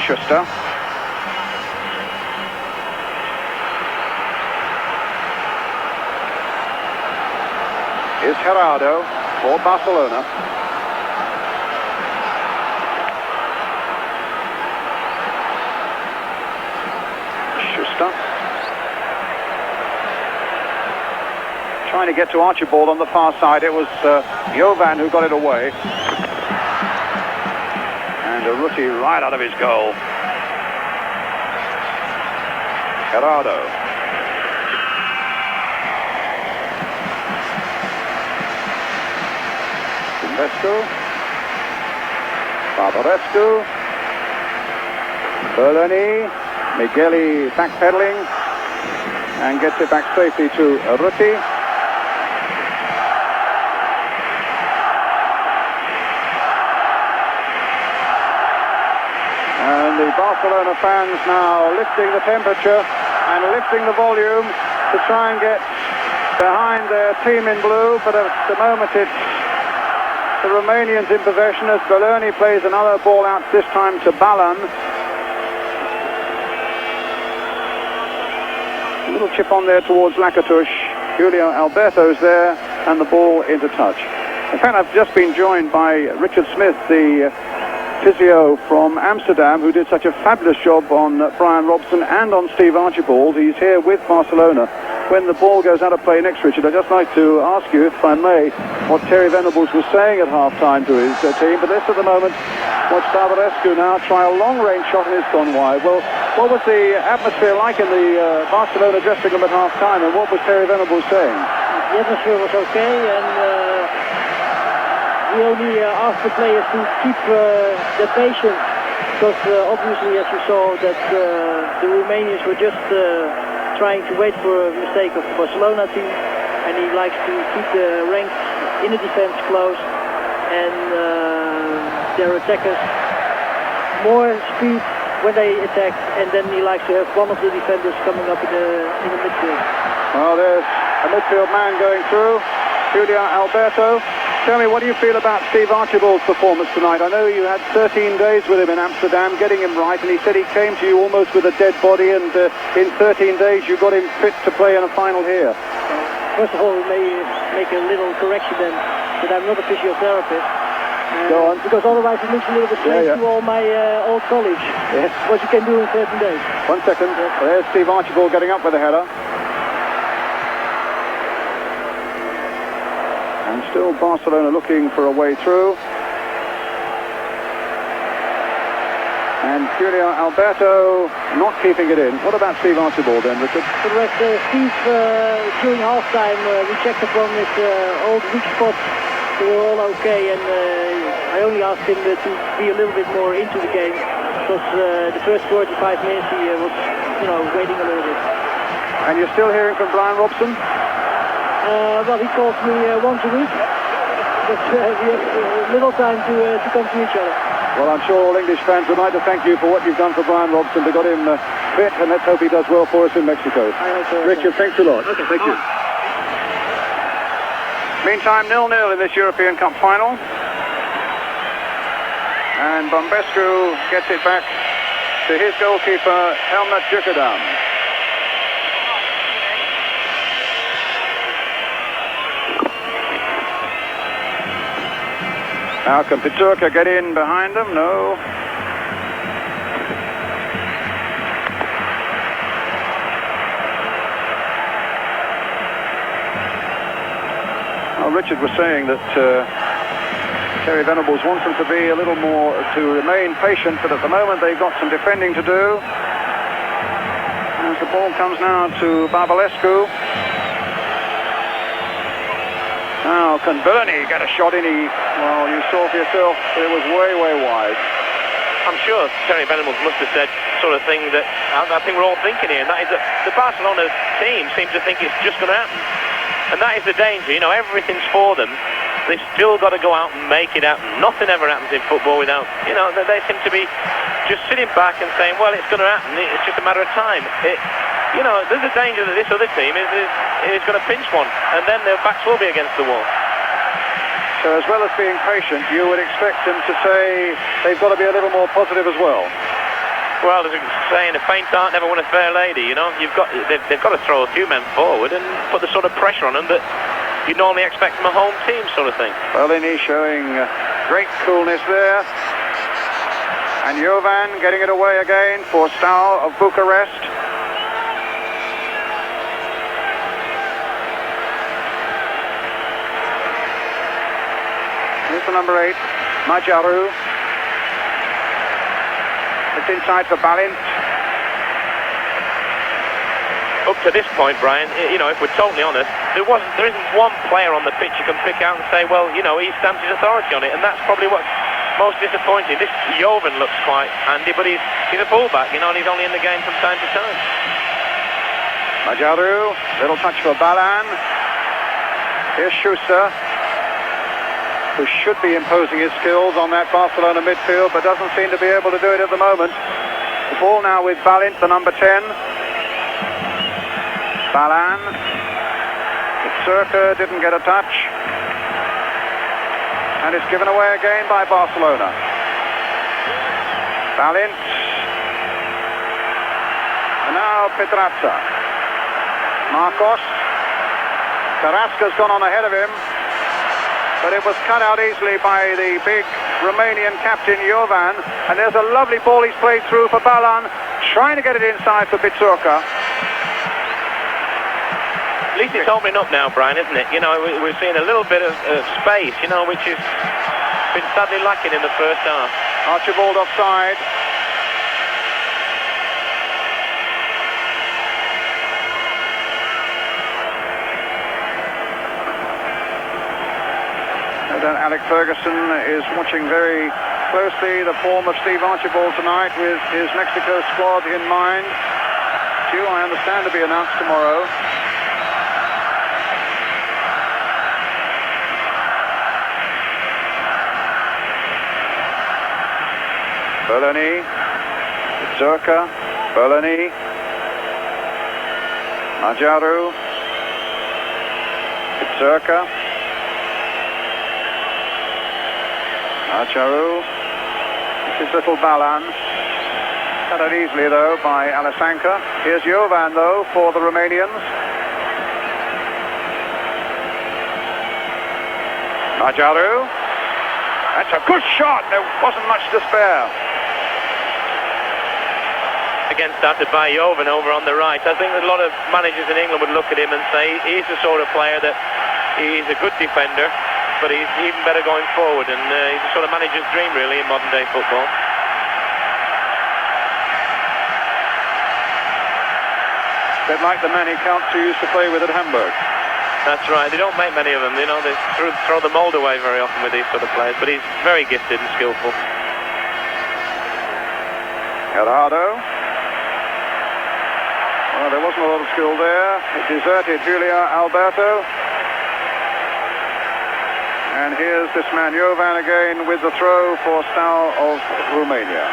Speaker 1: Schuster. Is Gerardo for Barcelona. Schuster. Trying to get to Archibald on the far side. It was Jovan who got it away. And a rookie right out of his goal. Gerardo. Silvescu. Barbarescu. Berlani. Migueli backpedaling and gets it back safely to Ruti. And the Barcelona fans now lifting the temperature and lifting the volume to try and get behind their team in blue, but at the moment it's the Romanians in possession as Berlani plays another ball out, this time to Balan. A little chip on there towards Lacatush. Julio Alberto's there, and the ball into touch. In fact, I've just been joined by Richard Smith, the physio from Amsterdam, who did such a fabulous job on Brian Robson and on Steve Archibald. He's here with Barcelona. When the ball goes out of play next, Richard, I'd just like to ask you, if I may, what Terry Venables was saying at half-time to his team. But let's, at the moment, watch Barbarescu now try a long-range shot, and it's gone wide. Well, what was the atmosphere like in the Barcelona dressing room at half-time, and what was Terry Venables saying?
Speaker 11: The atmosphere was okay, and we only asked the players to keep their patience, because obviously, as you saw, that the Romanians were just trying to wait for a mistake of the Barcelona team, and he likes to keep the ranks in the defense close, and their attackers more speed when they attack, and then he likes to have one of the defenders coming up in the midfield.
Speaker 1: Well, there's a midfield man going through, Julian Alberto. Tell me, what do you feel about Steve Archibald's performance tonight? I know you had 13 days with him in Amsterdam, getting him right, and he said he came to you almost with a dead body, and in 13 days you got him fit to play in a final here.
Speaker 11: First of all, we may make a little correction then, that I'm not a physiotherapist.
Speaker 1: Go on.
Speaker 11: Because otherwise it looks a little bit strange to all my old colleagues.
Speaker 1: Yes.
Speaker 11: What you can do in 13 days.
Speaker 1: 1 second. Yes. There's Steve Archibald getting up with a header. And still Barcelona looking for a way through. And Julio Alberto not keeping it in. What about Steve Archibald then, Richard?
Speaker 11: For the rest, Steve, during half-time, we checked upon his old weak spots. They were all okay, and I only asked him to be a little bit more into the game, because the first 45 minutes he was, waiting a little bit.
Speaker 1: And you're still hearing from Brian Robson?
Speaker 11: Well, he calls me once a week, but we have little time to come to each other.
Speaker 1: Well, I'm sure all English fans would like to thank you for what you've done for Brian Robson. They got him fit, and let's hope he does well for us in Mexico.
Speaker 11: I hope so.
Speaker 1: Richard, thanks a lot.
Speaker 11: Okay,
Speaker 1: thank you. Meantime, 0-0 in this European Cup final. And Bombescu gets it back to his goalkeeper, Helmut Jukadam. Now can Piturka get in behind them? No. Well, Richard was saying that Terry Venables wants them to be a little more, to remain patient, but at the moment they've got some defending to do. As the ball comes now to Barbalescu. Now, can Bernie get a shot in? Well, you saw for yourself, it was way, way wide.
Speaker 2: I'm sure Terry Venables must have said sort of thing that I think we're all thinking here, and that is that the Barcelona team seems to think it's just going to happen. And that is the danger, everything's for them. They've still got to go out and make it happen. Nothing ever happens in football without, they seem to be just sitting back and saying, well, it's going to happen, it's just a matter of time. There's a danger that this other team is going to pinch one, and then their backs will be against the wall.
Speaker 1: So as well as being patient, you would expect them to say they've got to be a little more positive as well.
Speaker 2: Well, there's a saying, a faint heart never won a fair lady, they've got to throw a few men forward and put the sort of pressure on them that you normally expect from a home team sort of thing.
Speaker 1: Berlini showing great coolness there. And Jovan getting it away again for Steaua of Bucharest. Here's the number 8, Majaru. It's inside for Balint.
Speaker 2: Up to this point, Brian, if we're totally honest, there isn't one player on the pitch you can pick out and say, well, he stamps his authority on it, and that's probably what's most disappointing. This Jovan looks quite handy, but he's a fullback, and he's only in the game from time to time.
Speaker 1: Majaru, little touch for Balan. Here's Schuster, who should be imposing his skills on that Barcelona midfield, but doesn't seem to be able to do it at the moment. The ball now with Balint, the number 10. Balan. Circa didn't get a touch. And it's given away again by Barcelona. Balint. And now Petraza. Marcos. Carrasco's gone on ahead of him. But it was cut out easily by the big Romanian captain Jovan. And there's a lovely ball he's played through for Balan, trying to get it inside for Piturka.
Speaker 2: At least it's opening up now, Brian, isn't it? We're seeing a little bit of space, which has been sadly lacking in the first half.
Speaker 1: Archibald offside. Alec Ferguson is watching very closely the form of Steve Archibald tonight with his Mexico squad in mind. Due, I understand, to be announced tomorrow. Berlani, Zerka, Berlani, Majaru, Zerka, Majaru, this is little Balan, cut out easily though by Alasanka. Here's Jovan though for the Romanians. Majaru, that's a good shot, there wasn't much to spare.
Speaker 2: Again started by Jovan over on the right. I think that a lot of managers in England would look at him and say he's the sort of player that he's a good defender, but he's even better going forward, and he's the sort of manager's dream really in modern day football.
Speaker 1: A bit like the Manny Counts who used to play with at Hamburg.
Speaker 2: That's right, they don't make many of them, you know, they throw the mould away very often with these sort of players, but he's very gifted and skillful.
Speaker 1: Gerardo. Well, there wasn't a lot of skill there. It deserted Julia Alberto. And here's this man Jovan again with the throw for Steaua of Romania.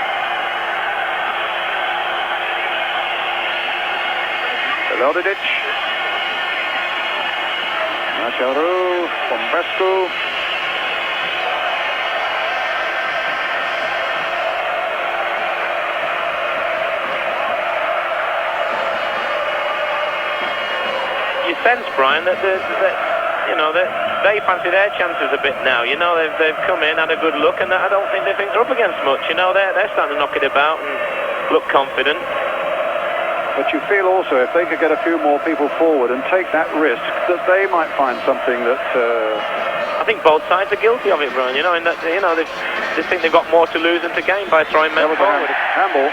Speaker 1: Elodidic. Macharu, Pombescu.
Speaker 2: You sense, Brian, that you know that they fancy their chances a bit now. You know, they've come in, had a good look, and I don't think they think they're up against much. You know, they're starting to knock it about and look confident.
Speaker 1: But you feel also if they could get a few more people forward and take that risk, that they might find something that.
Speaker 2: I think both sides are guilty of it, Brian. You know, in that they think they've got more to lose than to gain by throwing men forward.
Speaker 1: Handball.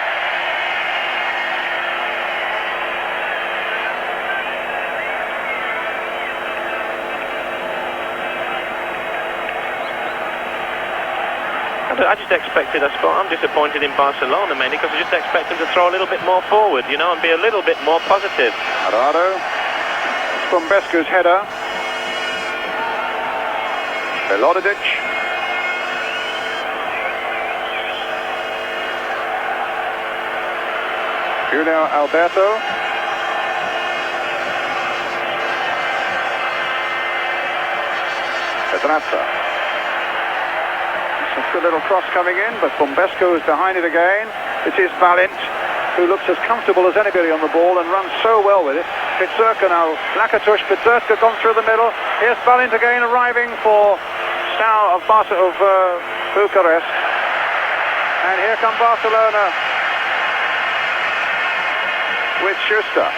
Speaker 2: I just expected, I'm disappointed in Barcelona mainly because I just expect them to throw a little bit more forward, you know, and be a little bit more positive.
Speaker 1: Arado, from Bescu's header. Elodidic. Julio Alberto. Pedraza. A good little cross coming in, but Pombescu is behind it again. This is Valent, who looks as comfortable as anybody on the ball and runs so well with it. Pizzurka now, Lakatush, Pizzurka gone through the middle. Here's Valent again arriving for Steaua of Bucharest. And here come Barcelona with Schuster.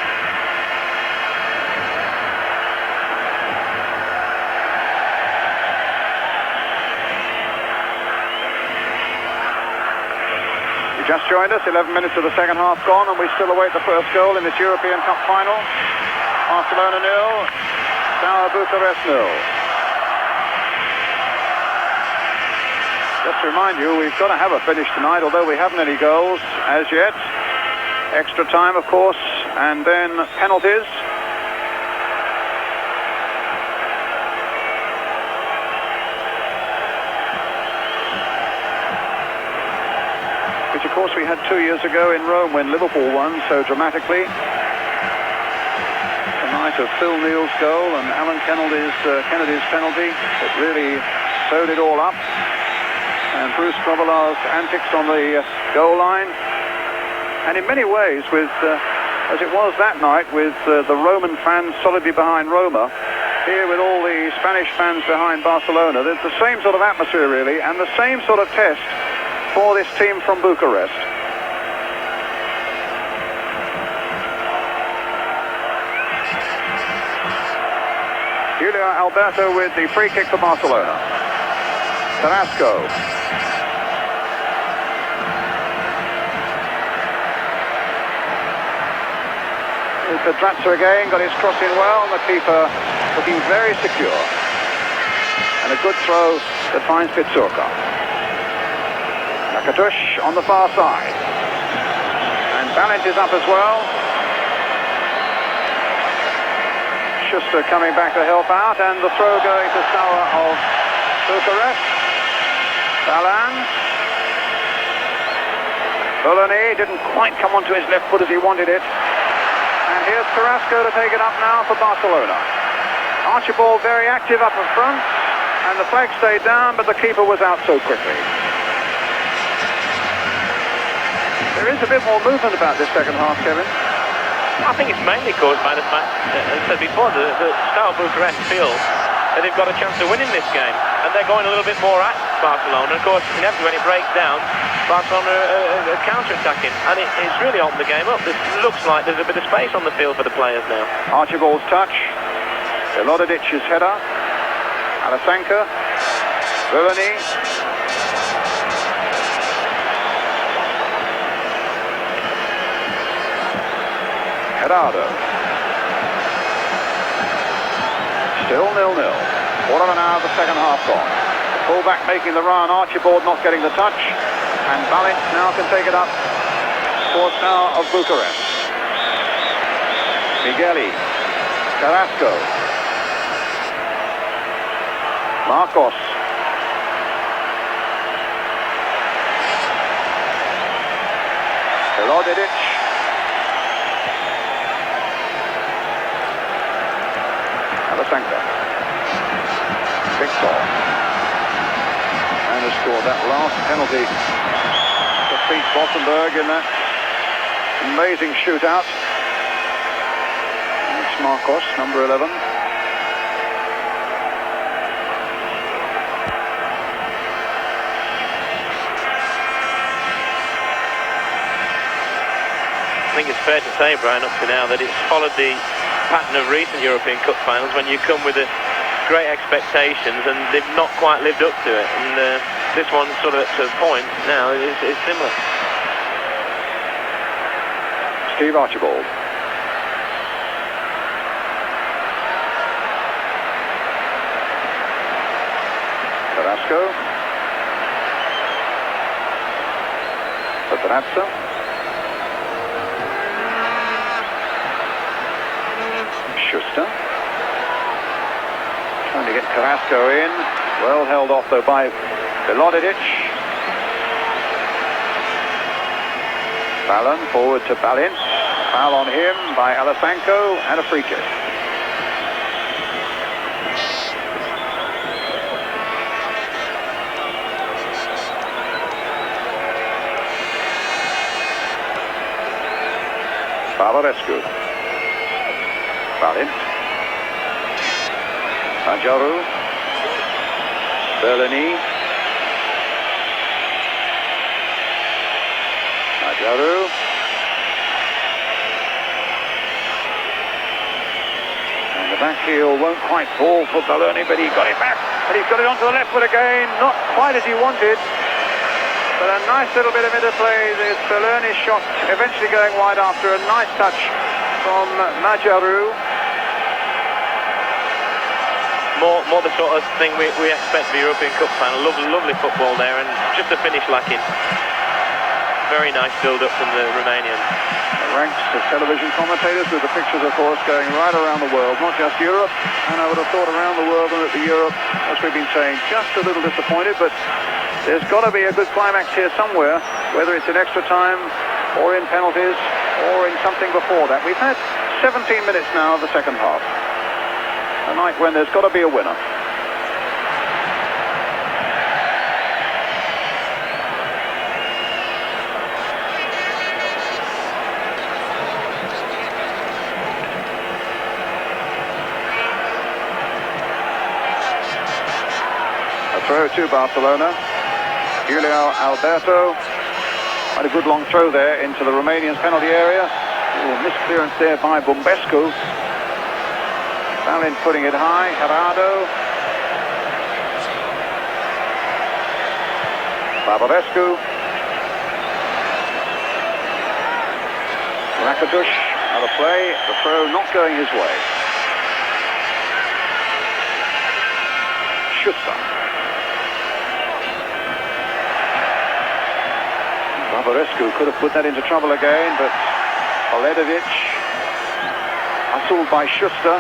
Speaker 1: Just joined us, 11 minutes of the second half gone, and we still await the first goal in this European Cup final. Barcelona 0, Steaua Bucharest 0. Just to remind you, we've got to have a finish tonight, although we haven't any goals as yet. Extra time, of course, and then penalties. Of course, we had 2 years ago in Rome when Liverpool won so dramatically. The night of Phil Neal's goal and Alan Kennedy's penalty that really sewed it all up. And Bruce Grobbelaar's antics on the goal line. And in many ways, with as it was that night, with the Roman fans solidly behind Roma, here with all the Spanish fans behind Barcelona, there's the same sort of atmosphere really, and the same sort of test for this team from Bucharest. Julio Alberto with the free kick for Barcelona. Carrasco. Pedraza again, got his cross in well, the keeper looking very secure. And a good throw that finds Pizzurka. Lakatush on the far side. And Valent is up as well. Schuster coming back to help out, and the throw going to Steaua of Bucharest. Balan. Bulani didn't quite come onto his left foot as he wanted it. And here's Carrasco to take it up now for Barcelona. Archibald very active up in front, and the flag stayed down, but the keeper was out so quickly. There is a bit more movement about this second half, Kevin.
Speaker 2: I think it's mainly caused by the fact, as I said before, the Steaua Bucharest feel that they've got a chance of winning this game, and they're going a little bit more at Barcelona. Of course, inevitably when it breaks down, Barcelona are counter-attacking, and it's really opened the game up. It looks like there's a bit of space on the field for the players now.
Speaker 1: Archibald's touch, Elodic's header, Alasanka, Bulani. Gerardo. Still 0-0. Quarter of an hour of the second half gone. Fullback making the run, Archibald not getting the touch, and Balint now can take it up for Steaua of Bucharest. Migueli, Carrasco, Marcos, Elodic, Alasanka, Victor, and has scored that last penalty to defeat Bottenberg in that amazing shootout. And it's Marcos, number 11.
Speaker 2: I think it's fair to say, Brian, up to now that it's followed the pattern of recent European Cup finals when you come with great expectations and they've not quite lived up to it, and this one sort of to a point now is similar.
Speaker 1: Steve Archibald. Carrasco. Petrazza. Schuster. Trying to get Carrasco in. Well held off though by Elodic. Ballon forward to Balint. Foul on him by Alasanko and a free kick. Barbarescu. Balint. Majaru. Berlini. Majaru. And the back heel won't quite fall for Berlini, but he got it back. And he's got it onto the left foot again. Not quite as he wanted. But a nice little bit of interplay. There's Berlini's shot eventually going wide after a nice touch from Majaru.
Speaker 2: More the sort of thing we expect for the European Cup final. Lovely football there, and just the finish lacking. Very nice build-up from the Romanians.
Speaker 1: Ranks of television commentators with the pictures, of course, going right around the world, not just Europe, and I would have thought around the world and at the Europe, as we've been saying, just a little disappointed, but there's got to be a good climax here somewhere, whether it's in extra time or in penalties or in something before that. We've had 17 minutes now of the second half. A night when there's got to be a winner. A throw to Barcelona. Julio Alberto. Quite a good long throw there into the Romanians' penalty area. Misclearance there by Bumbescu. Balint putting it high. Gerardo. Barbarescu. Rakitic out of play. The throw not going his way. Schuster. Barbarescu could have put that into trouble again, but Oledovic hustled by Schuster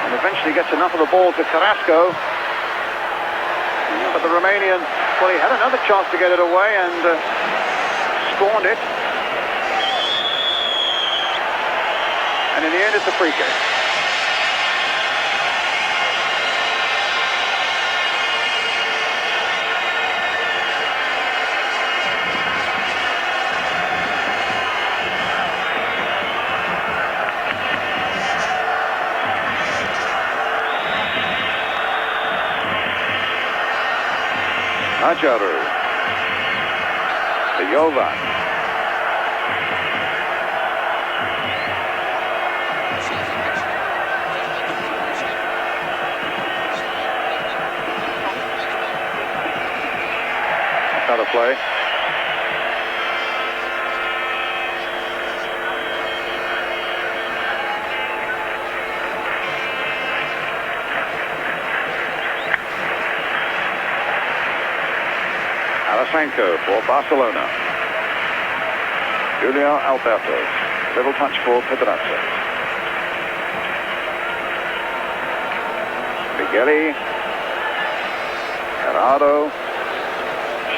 Speaker 1: and eventually gets enough of the ball to Carrasco. But the Romanian, well, he had another chance to get it away, and scorned it. And in the end, it's a free kick. Ajaru. The Jovan. Another play. Alessandro for Barcelona. Julio Alberto. Little touch for Pedrazza. Migueli. Gerardo.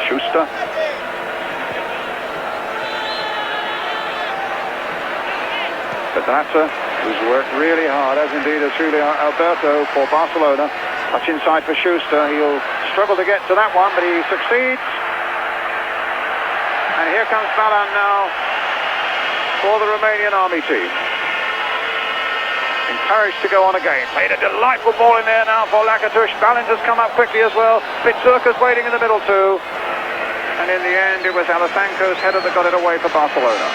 Speaker 1: Schuster. Pedrazza, who's worked really hard, as indeed as Julio Alberto for Barcelona. Touch inside for Schuster. He'll struggle to get to that one, but he succeeds. And here comes Balan now for the Romanian army team. Encouraged to go on again. Played a delightful ball in there now for Lakatush. Balan has come up quickly as well. Pitsurka's waiting in the middle too. And in the end, it was Alessandro's header that got it away for Barcelona.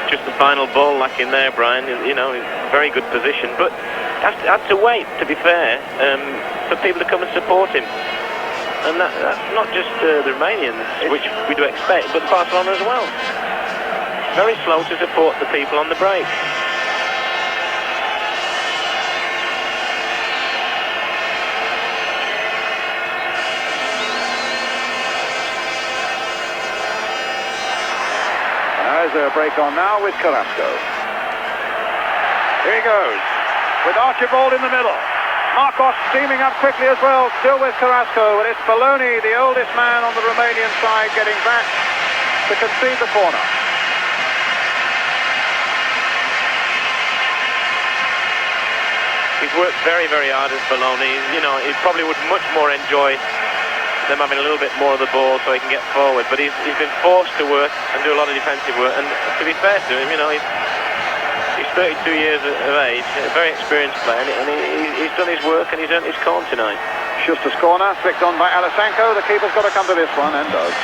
Speaker 2: Just the final ball lacking there, Brian. You know, very good position, but had to wait, to be fair, for people to come and support him. And that's not just the Romanians, which we do expect, but Barcelona as well. Very slow to support the people on the break.
Speaker 1: There's a break on now with Carrasco. Here he goes, with Archibald in the middle. Marcos steaming up quickly as well, still with Carrasco, and it's Baloney, the oldest man on the Romanian side, getting back to concede the corner.
Speaker 2: He's worked very, very hard as Baloney. You know, he probably would much more enjoy them having a little bit more of the ball so he can get forward, but he's been forced to work and do a lot of defensive work, and to be fair to him, you know, he's 32 years of age, a very experienced player, and he's done his work and he's earned his corn tonight.
Speaker 1: Schuster's corner, flicked on by Alessandro. The keeper's got to come to this one, and does.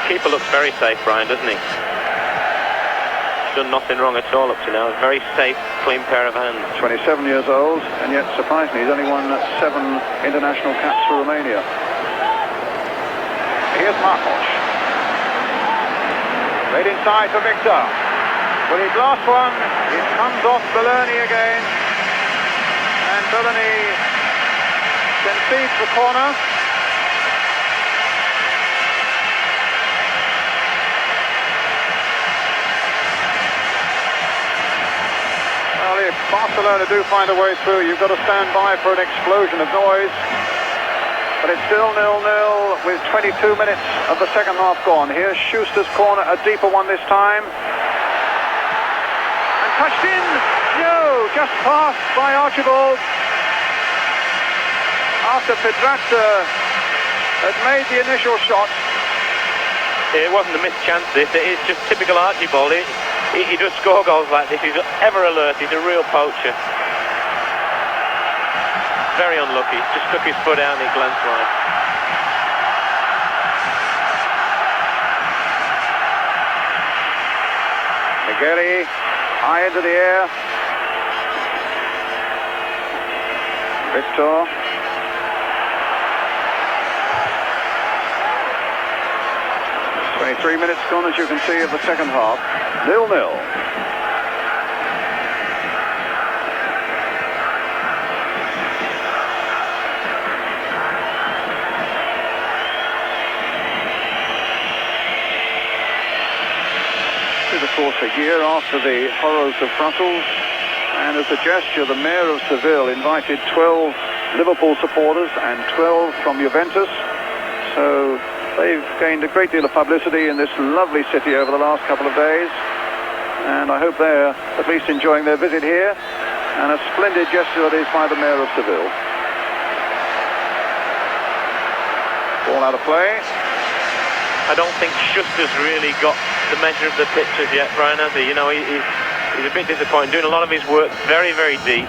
Speaker 2: Keeper looks very safe, Brian, doesn't he? He's done nothing wrong at all up to now. A very safe, clean pair of hands.
Speaker 1: 27 years old, and yet, surprisingly, he's only won 7 international caps for Romania. Here's Marcos. Right inside for Victor. Well, his last one, it comes off Baloney again, and Baloney concedes the corner. Well, if Barcelona do find a way through, you've got to stand by for an explosion of noise. But it's still 0-0 with 22 minutes of the second half gone. Here's Schuster's corner, a deeper one this time. Touched in, no, just passed by Archibald after Pedrazza had made the initial shot.
Speaker 2: It wasn't a missed chance, this. It's just typical Archibald. He does score goals like this. He's ever alert. He's a real poacher. Very unlucky. Just took his foot out and he glanced wide.
Speaker 1: Migueli. High into the air. Victor. It's 23 minutes gone, as you can see, of the second half. 0-0. Of course, a year after the horrors of Brussels, and as a gesture, the mayor of Seville invited 12 Liverpool supporters and 12 from Juventus. So So they've gained a great deal of publicity in this lovely city over the last couple of days, and I hope they're at least enjoying their visit here, and a splendid gesture it is by the Mayor of Seville. Ball out of play.
Speaker 2: I don't think Schuster's really got the measure of the pitch as yet, Brian, has he? You know, he's a bit disappointed, doing a lot of his work very, very deep,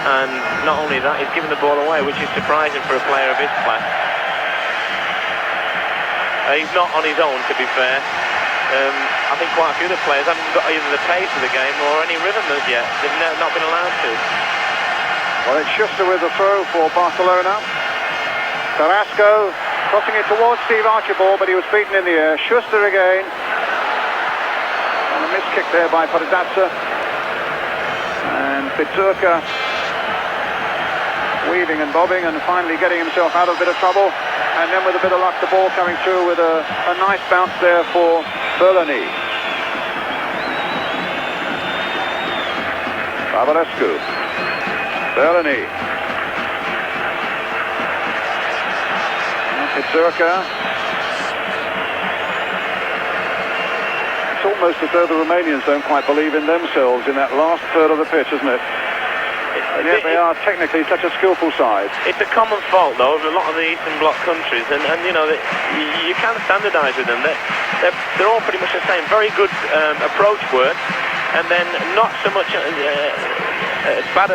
Speaker 2: and not only that, he's given the ball away, which is surprising for a player of his class. He's not on his own, to be fair. I think quite a few of the players haven't got either the pace of the game or any rhythm as yet. They've not been allowed to.
Speaker 1: Well, it's Schuster with the throw for Barcelona. Carrasco crossing it towards Steve Archibald, but he was beaten in the air. Schuster again. And a missed kick there by Paradazza. And Pizzurka weaving and bobbing and finally getting himself out of a bit of trouble. And then with a bit of luck, the ball coming through with a nice bounce there for Berlani. Bavarescu. Berlani. Pizzurka. It's almost as though the Romanians don't quite believe in themselves in that last third of the pitch, isn't it? And yet they are technically such a skillful side.
Speaker 2: It's a common fault, though, of a lot of the Eastern Bloc countries, and you know, you can't standardise with them. They're all pretty much the same. Very good approach work, and then not so much bad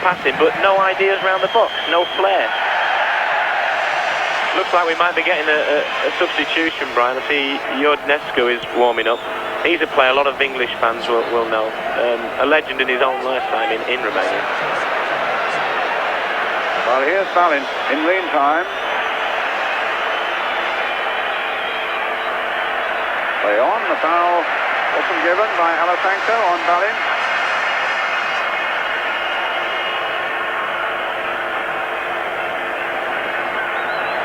Speaker 2: passing, but no ideas around the box, no flair. Looks like we might be getting a substitution, Brian. I see Iordnescu is warming up. He's a player a lot of English fans will know. A legend in his own lifetime in Romania.
Speaker 1: Well, here's Balin in the meantime. Play on, the foul wasn't given by Alasanko on Balin.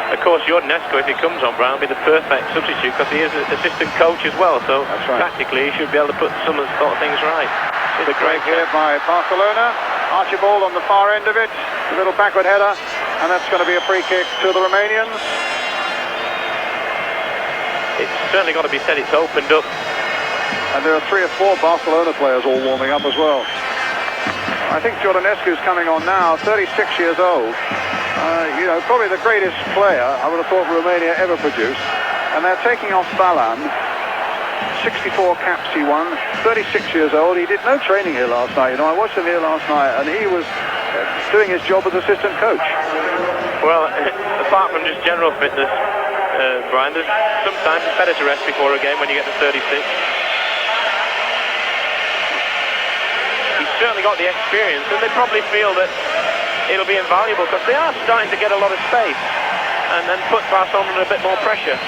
Speaker 2: Of course, Iordnescu, if he comes on, Brown, will be the perfect substitute because he is an assistant coach as well, so
Speaker 1: right.
Speaker 2: Tactically he should be able to put some of the sort of things right.
Speaker 1: It's a great here by Barcelona. Archibald on the far end of it, a little backward header, and that's going to be a free kick to the Romanians.
Speaker 2: It's certainly got to be said it's opened up.
Speaker 1: And there are 3 or 4 Barcelona players all warming up as well. I think Iordnescu's coming on now, 36 years old. You know, probably the greatest player I would have thought Romania ever produced. And they're taking off Balan. 64 caps he won, 36 years old. He did no training here last night. You know, I watched him here last night, and he was doing his job as assistant coach.
Speaker 2: Well, apart from just general fitness, Brian, sometimes it's better to rest before a game when you get to 36. He's certainly got the experience, and they probably feel that it'll be invaluable because they are starting to get a lot of space and then put Barcelona under a bit more pressure.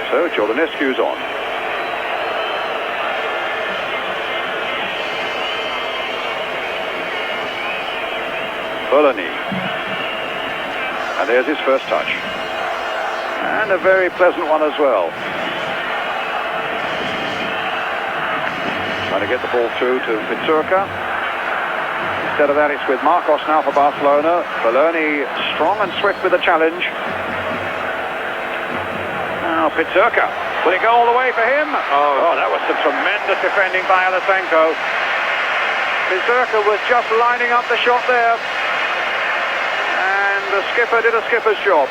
Speaker 1: So Iordnescu's on. Berlani. And there's his first touch. And a very pleasant one as well. Trying to get the ball through to Pizzurka. Instead of that, it's with Marcos now for Barcelona. Berlani strong and swift with the challenge. Now Pizzurka. Will it go all the way for him? Oh, that was some tremendous defending by Alasanko. Pizzurka was just lining up the shot there. And the skipper did a skipper's job.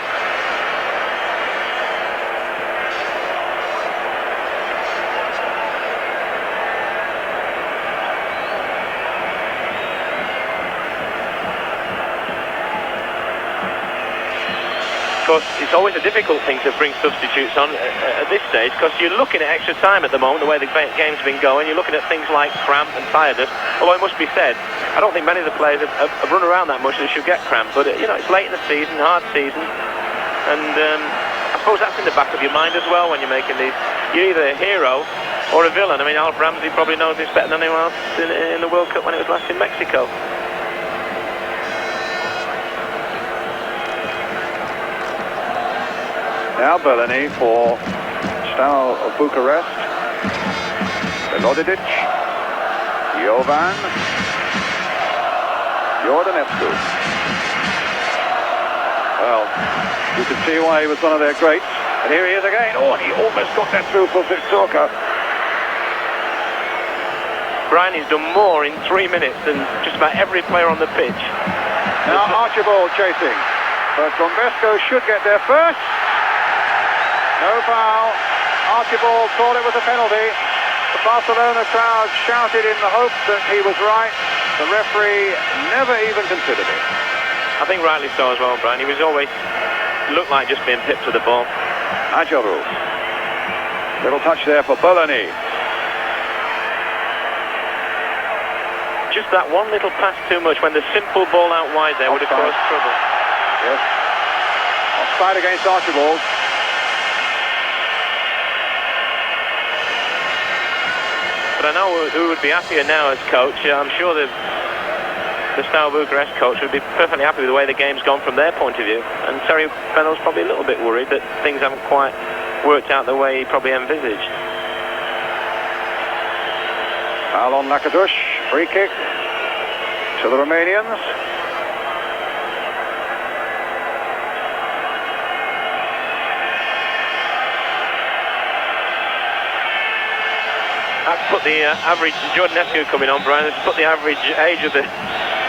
Speaker 2: Of course, it's always a difficult thing to bring substitutes on at this stage because you're looking at extra time at the moment, the way the game's been going. You're looking at things like cramp and tiredness. Although it must be said, I don't think many of the players have run around that much they should get cramp. But, you know, it's late in the season, hard season. And I suppose that's in the back of your mind as well when you're making these. You're either a hero or a villain. I mean, Alf Ramsey probably knows this better than anyone else in the World Cup when it was last in Mexico.
Speaker 1: Now Berlani for Steaua of Bucharest. Velodidic. Jovan. Jordanescu. Well, you can see why he was one of their greats. And here he is again. Oh, and he almost got that through for Victorka.
Speaker 2: Brian, he's done more in 3 minutes than just about every player on the pitch.
Speaker 1: Now Archibald chasing. But Gombesco should get there first. No foul. Archibald thought it was a penalty. The Barcelona crowd shouted in the hope that he was right. The referee never even considered it.
Speaker 2: I think rightly so as well, Brian. He was always looked like just being pipped to the ball.
Speaker 1: Majoru. Little touch there for Bologna.
Speaker 2: Just that one little pass too much when the simple ball out wide there would have caused trouble.
Speaker 1: Yes. Offside against Archibald.
Speaker 2: But I know who would be happier now as coach. I'm sure the Steaua Bucharest coach would be perfectly happy with the way the game's gone from their point of view. And Terry Fennell's probably a little bit worried that things haven't quite worked out the way he probably envisaged.
Speaker 1: Foul on Lakatush. Free kick to the Romanians.
Speaker 2: That's put the average, Jordanescu coming on, Brian, has put the average age of the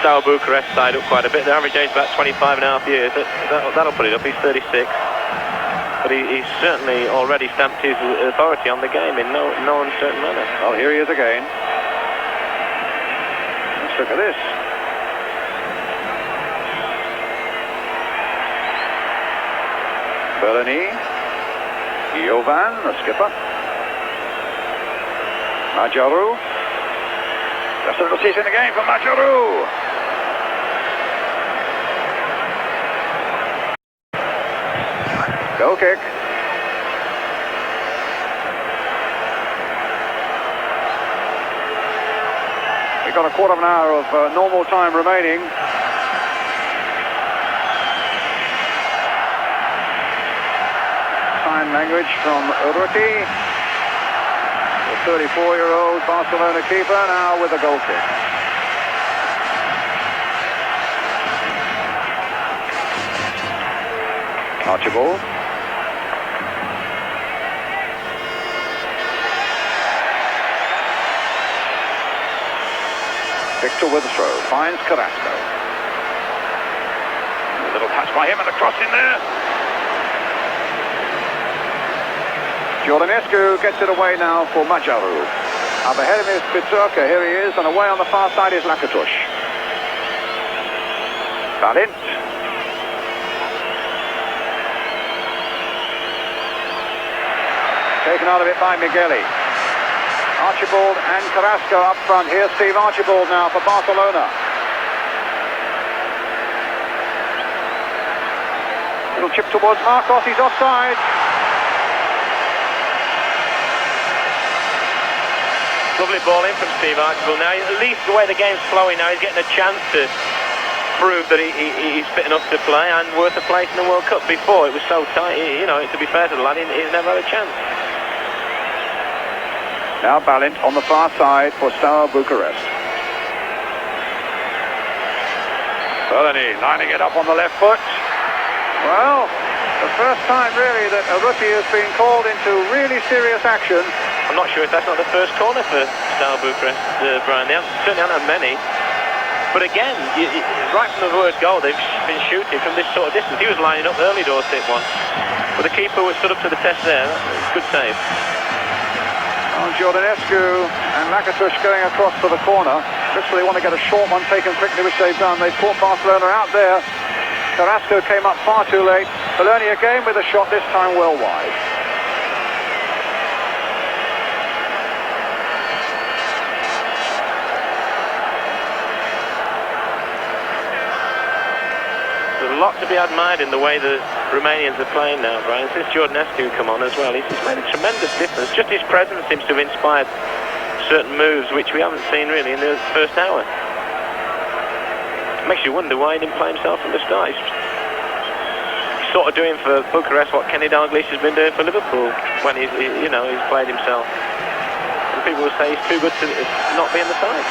Speaker 2: Steaua Bucharest side up quite a bit. The average age is about 25 and a half years. That'll put it up. He's 36. But he's certainly already stamped his authority on the game in no uncertain manner.
Speaker 1: Well, here he is again. Let's look at this. Bologna. Jovan, the skipper. Majoru. Just a little tease in the game for Majoru. Goal kick. We've got a quarter of an hour of normal time remaining. Sign language from Urruti. 34-year-old Barcelona keeper now with a goal kick. Archibald. Victor with the throw. Finds Carrasco. A little touch by him and a cross in there. Jordanescu gets it away now for Majoru. Up ahead of him is Pizzurka. Here he is, and away on the far side is Lakatush. Balint. Taken out of it by Migueli. Archibald and Carrasco up front. Here's Steve Archibald now for Barcelona. Little chip towards Marcos. He's offside.
Speaker 2: Lovely ball in from Steve Archibald. Now, at least the way the game's flowing now, he's getting a chance to prove that he's fit enough to play and worth a place in the World Cup. Before, it was so tight, you know, to be fair to the lad, he's never had a chance.
Speaker 1: Now Balint on the far side for Steaua Bucharest. Bologna lining it up on the left foot. Well, the first time really that Urruti has been called into really serious action.
Speaker 2: I'm not sure if that's not the first corner for Steaua Bucharest, Brian. They certainly haven't had many. But again, right from the word go, they've been shooting from this sort of distance. He was lining up early doors, hit one. But the keeper was stood up to the test there. Good save.
Speaker 1: Oh, Jordanescu and Lakatush going across to the corner. Literally want to get a short one taken quickly, which they've done. They've caught Barcelona out there. Carrasco came up far too late. Bologna again with a shot, this time well wide.
Speaker 2: There's a lot to be admired in the way the Romanians are playing now, Brian. Since Jordanescu come on as well, he's made a tremendous difference. Just his presence seems to have inspired certain moves which we haven't seen really in the first hour. It makes you wonder why he didn't play himself from the start. He's sort of doing for Bucharest what Kenny Dalglish has been doing for Liverpool when he's played himself. And people will say he's too good to not be in the side.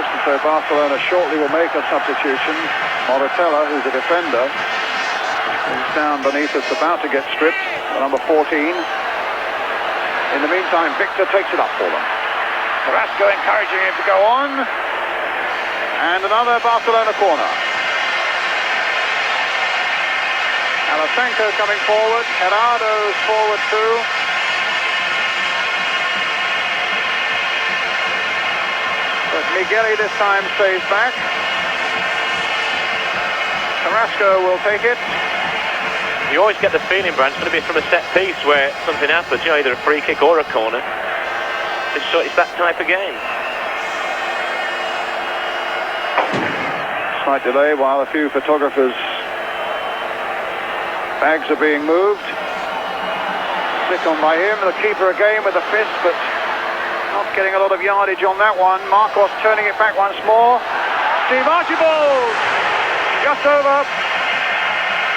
Speaker 1: looks as though Barcelona shortly will make a substitution. Moratella, who's a defender, is down beneath us, about to get stripped, the number 14. In the meantime, Victor takes it up for them. Carrasco encouraging him to go on. And another Barcelona corner. Alasenko coming forward. Gerardo's forward too. But Migueli this time stays back. Carrasco will take it.
Speaker 2: You always get the feeling, Brian, it's going to be from a set piece where something happens, you know, either a free kick or a corner. It's that type of game.
Speaker 1: Slight delay while a few photographers' bags are being moved. Stick on by him, the keeper again with a fist, but not getting a lot of yardage on that one. Marcos turning it back once more. Steve Archibald! Just over.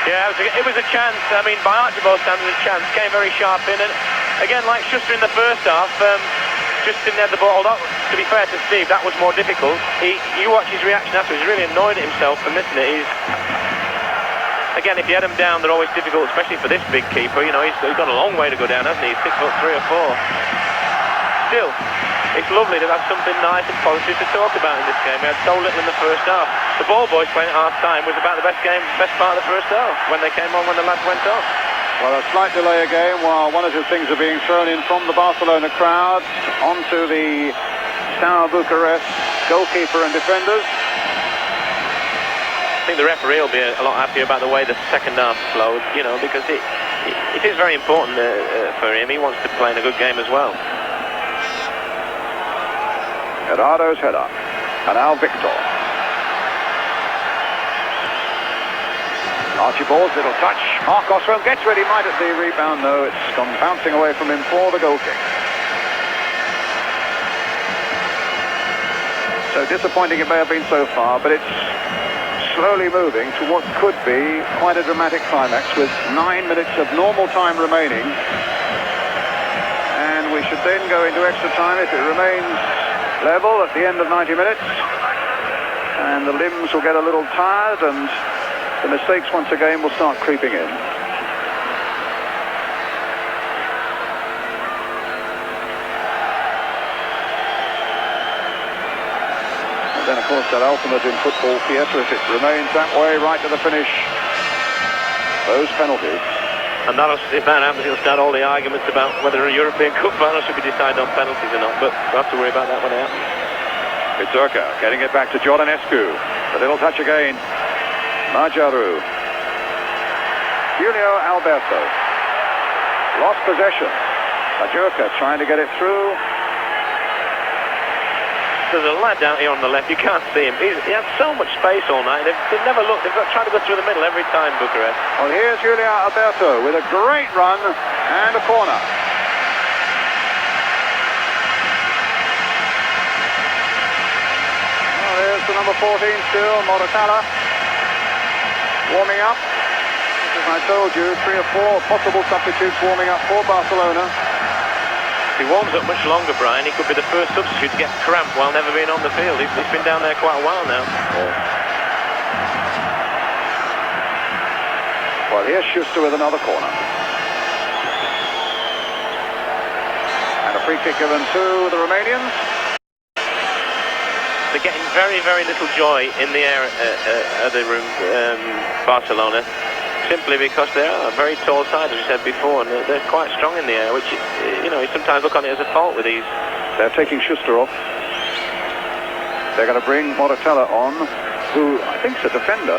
Speaker 2: Yeah, it was a chance. I mean, by Archibald's standards, a chance. Came very sharp in, and again, like Schuster in the first half, just didn't have the ball. Although, to be fair to Steve, that was more difficult. You watch his reaction afterwards, he's really annoyed at himself for missing it. Again, if you had him down, they're always difficult, especially for this big keeper. You know, he's got a long way to go down, hasn't he? He's 6'3" or 4. Still, it's lovely to have something nice and positive to talk about in this game. We had so little in the first half. The ball boys playing at half-time was about the best part of the first half, when they came on, when the lads went off.
Speaker 1: Well, a slight delay again while one or two things are being thrown in from the Barcelona crowd onto the Steaua Bucharest goalkeeper and defenders.
Speaker 2: I think the referee will be a lot happier about the way the second half flowed, you know, because it is very important for him. He wants to play in a good game as well.
Speaker 1: Gerardo's header. And now Victor. Archibald's little touch. Marcos won't get to it. He might at the rebound. No, it's gone bouncing away from him for the goal kick. So disappointing it may have been so far, but it's slowly moving to what could be quite a dramatic climax with 9 minutes of normal time remaining. And we should then go into extra time if it remains level at the end of 90 minutes. And the limbs will get a little tired and the mistakes once again will start creeping in. And then of course that ultimate in football theatre, if it remains that way right to the finish, those penalties.
Speaker 2: And if that happens, it'll start all the arguments about whether a European Cup final should be decided on penalties or not, but we'll have to worry about that when it happens.
Speaker 1: Pizzurka getting it back to Jordanescu. The little touch again. Majaru. Julio Alberto. Lost possession. Pizzurka trying to get it through.
Speaker 2: There's a lad down here on the left, you can't see him. He had so much space all night. They've never looked. They've tried to go through the middle every time, Bucharest.
Speaker 1: Well, here's Julio Alberto with a great run and a corner. Well, there's the number 14 still, Moratella. Warming up. As I told you, 3 or 4 possible substitutes warming up for Barcelona.
Speaker 2: If he warms up much longer, Brian, he could be the first substitute to get cramped while never being on the field. He's been down there quite a while now.
Speaker 1: Well, here's Schuster with another corner. And a free kick given to the Romanians.
Speaker 2: They're getting very, very little joy in the air at the room, Barcelona, simply because they are a very tall side, as we said before, and they're quite strong in the air, which, you know, you sometimes look on it as a fault with these.
Speaker 1: They're taking Schuster off. They're going to bring Moratella on, who I think is a defender.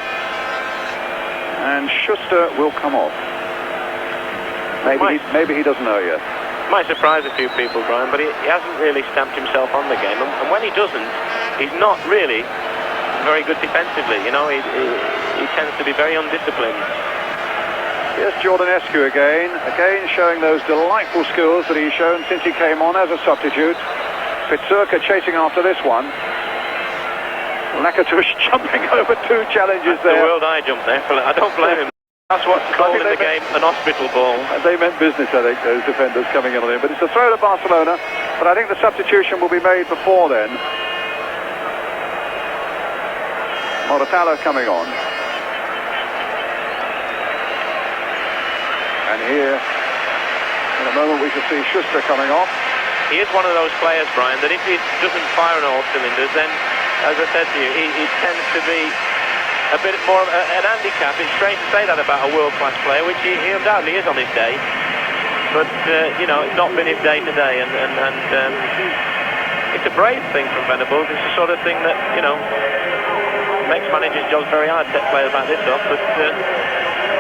Speaker 1: And Schuster will come off. Maybe he doesn't know yet.
Speaker 2: Might surprise a few people, Brian, but he hasn't really stamped himself on the game. And when he doesn't, he's not really very good defensively. You know, he tends to be very undisciplined.
Speaker 1: Here's Jordanescu again showing those delightful skills that he's shown since he came on as a substitute. Pizzurka chasing after this one. Lakatush jumping over 2 challenges there.
Speaker 2: The world eye jump there. I don't blame him. That's what's called in the game an hospital ball.
Speaker 1: They meant business, I think, those defenders coming in on him. But it's a throw to Barcelona. But I think the substitution will be made before then. Moratala coming on. And here, in a moment, we should see Schuster coming off.
Speaker 2: He is one of those players, Brian, that if he doesn't fire on all cylinders, then, as I said to you, he tends to be a bit more of an handicap. It's strange to say that about a world-class player, which he undoubtedly is on his day. But, you know, it's not been his day today, and it's a brave thing from Venables. It's the sort of thing that, you know, makes managers' jobs very hard to set players like this off, but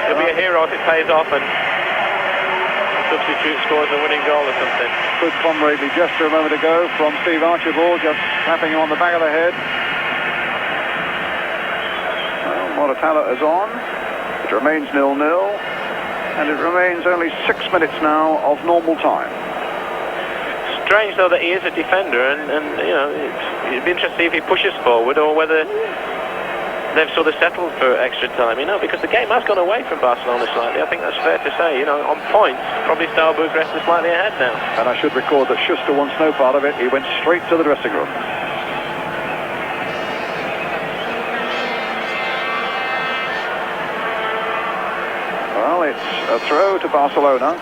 Speaker 2: he'll be a hero if it pays off and substitute scores a winning goal or something.
Speaker 1: Good comradely gesture a moment ago from Steve Archibald, just slapping him on the back of the head. Well, Moratala is on. It remains 0-0, and it remains only 6 minutes now of normal time.
Speaker 2: Strange, though, that he is a defender, and you know, it'd be interesting to see if he pushes forward or whether they've sort of settled for extra time, you know, because the game has gone away from Barcelona slightly. I think that's fair to say. You know, on points, probably Steaua Bucharest is slightly ahead now.
Speaker 1: And I should record that Schuster wants no part of it. He went straight to the dressing room. Well, it's a throw to Barcelona.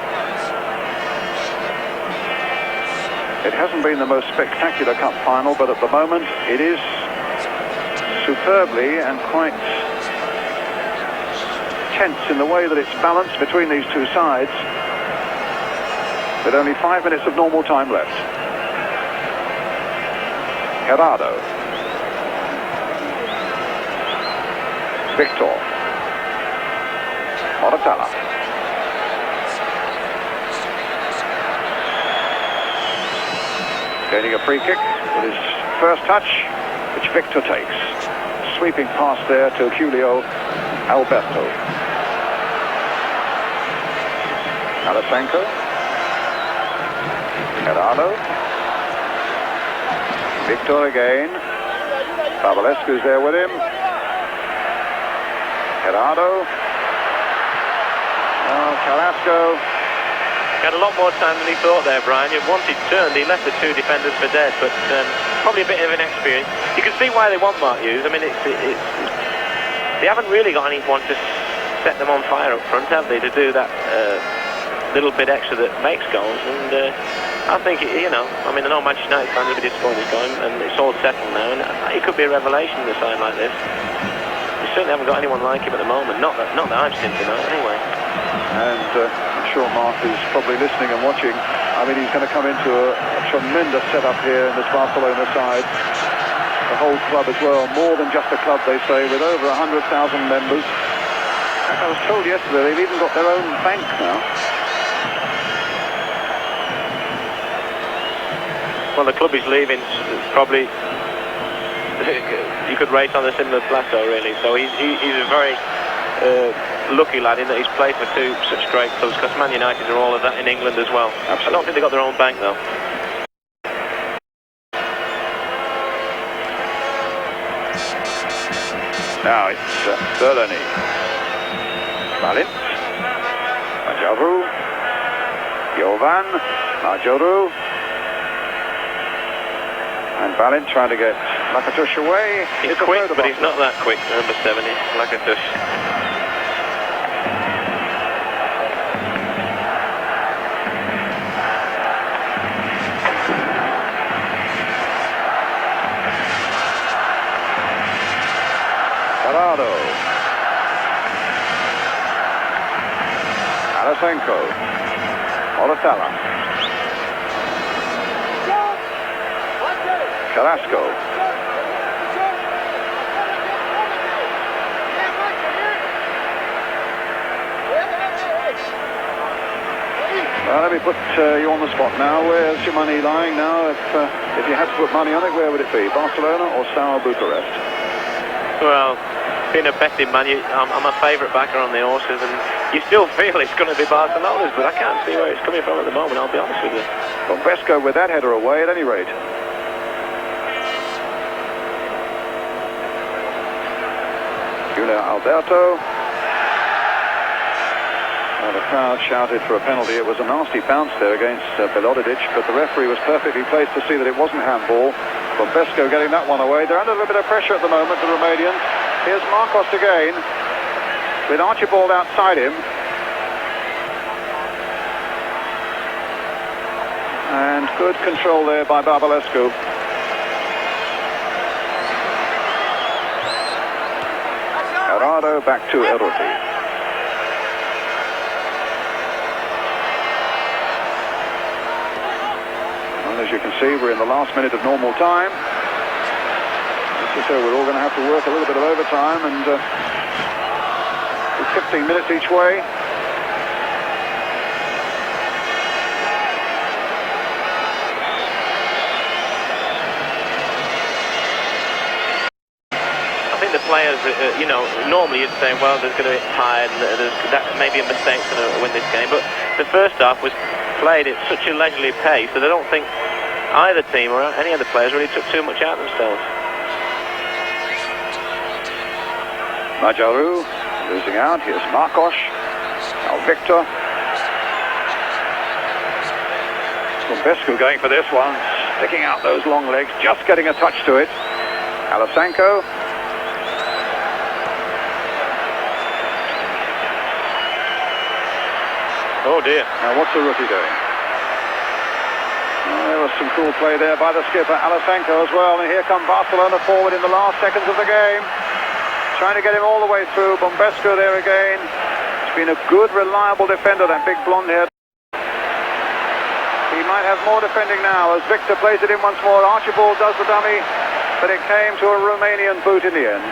Speaker 1: It hasn't been the most spectacular cup final, but at the moment it is superbly and quite tense in the way that it's balanced between these two sides, with only 5 minutes of normal time left. Gerardo. Victor. Moratala. Gaining a free kick with his first touch, which Victor takes. Sweeping pass there to Julio Alberto. Alasenko. Gerardo. Victor again. Babalescu's there with him. Gerardo. Carrasco.
Speaker 2: He had a lot more time than he thought there, Brian. Once he turned, he left the two defenders for dead, but probably a bit of an experience. You can see why they want Mark Hughes. I mean, they haven't really got anyone to set them on fire up front, have they, to do that little bit extra that makes goals. And I think, you know, I mean, I know Manchester United fans will be disappointed he's going, and it's all settled now, and it could be a revelation in a side like this. We certainly haven't got anyone like him at the moment, not that I've seen tonight, anyway.
Speaker 1: And I'm sure Mark is probably listening and watching. I mean, he's going to come into a tremendous setup here in this Barcelona side. The whole club as well, more than just a club, they say, with over 100,000 members. Like I was told yesterday, they've even got their own bank now.
Speaker 2: Well, the club is leaving probably, you could rate on a similar plateau, really. So he's a very lucky lad in that he's played for two such great clubs, because Man United are all of that in England as well. Absolutely. I don't think they've got their own bank, though.
Speaker 1: Now it's Delaney. Valent. Majoru. Jovan. Majoru. And Valent trying to get Lakatush away.
Speaker 2: He's quick, but he's not that quick, number 70, Lakatush.
Speaker 1: Gerardo. Alasenko. Moratala. Carrasco. Well, let me put you on the spot now. Where's your money lying now? If you had to put money on it, where would it be? Barcelona or Steaua Bucharest?
Speaker 2: Well, being a betting man, I'm a favourite backer on the horses, and you still feel it's going to be Barcelona's, but I can't see where it's coming from at the moment, I'll be honest with you.
Speaker 1: Well, Vesco with that header away at any rate. Julio Alberto. Well, the crowd shouted for a penalty. It was a nasty bounce there against Belodic, but the referee was perfectly placed to see that it wasn't handball. From Vesco getting that one away. They're under a little bit of pressure at the moment, the Romanians. Here's Marcos again, with Archibald outside him. And good control there by Barbalescu. Gerardo back to Erroti. Well, as you can see, we're in the last minute of normal time. So we're all going to have to work a little bit of overtime, and 15 minutes each way.
Speaker 2: The players, you know, normally you'd say, well, there's going to be tired, and that may be a mistake to win this game, but the first half was played at such a leisurely pace that I don't think either team or any other players really took too much out of themselves.
Speaker 1: Majaru losing out. Here's Marcos. Now Victor. Bumbescu going for this one, sticking out those long legs, just getting a touch to it. Alasanko.
Speaker 2: Oh dear.
Speaker 1: Now what's the rookie doing? There was some cool play there by the skipper, Alasanko, as well. And here come Barcelona forward in the last seconds of the game. Trying to get him all the way through. Bumbescu there again. He's been a good, reliable defender, that big blonde hair. He might have more defending now as Victor plays it in once more. Archibald does the dummy, but it came to a Romanian boot in the end.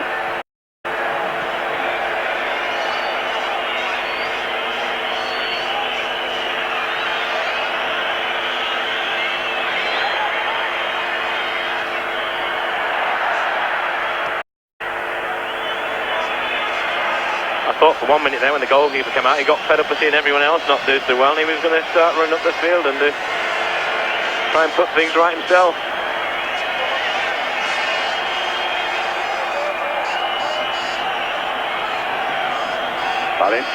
Speaker 2: I thought for 1 minute there when the goalkeeper came out, he got fed up with seeing everyone else not do so well, and he was going to start running up the field and try and put things right himself.
Speaker 1: Balint.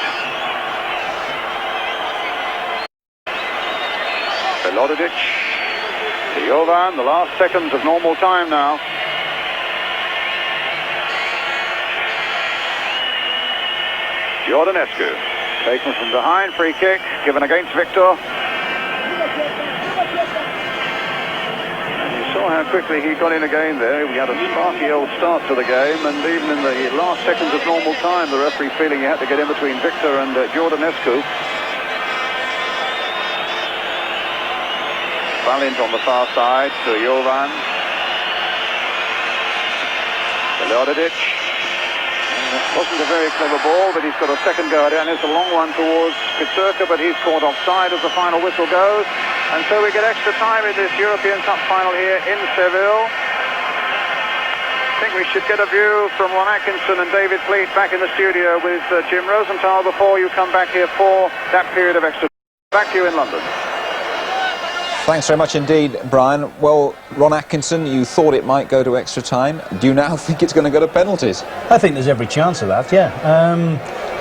Speaker 1: Velodic. Jovan, the last seconds of normal time now. Jordanescu, taken from behind, free kick, given against Victor. And you saw how quickly he got in again there. We had a sparky old start to the game, and even in the last seconds of normal time, the referee feeling he had to get in between Victor and Jordanescu. Balint on the far side to Jovan. Velodic. Wasn't a very clever ball, but he's got a second go at it, and it's a long one towards Pizurka, but he's caught offside as the final whistle goes. And so we get extra time in this European Cup final here in Seville. I think we should get a view from Ron Atkinson and David Pleat back in the studio with Jim Rosenthal before you come back here for that period of extra time. Back to you in London.
Speaker 3: Thanks very much indeed, Brian. Well, Ron Atkinson, you thought it might go to extra time. Do you now think it's going to go to penalties?
Speaker 5: I think there's every chance of that, yeah.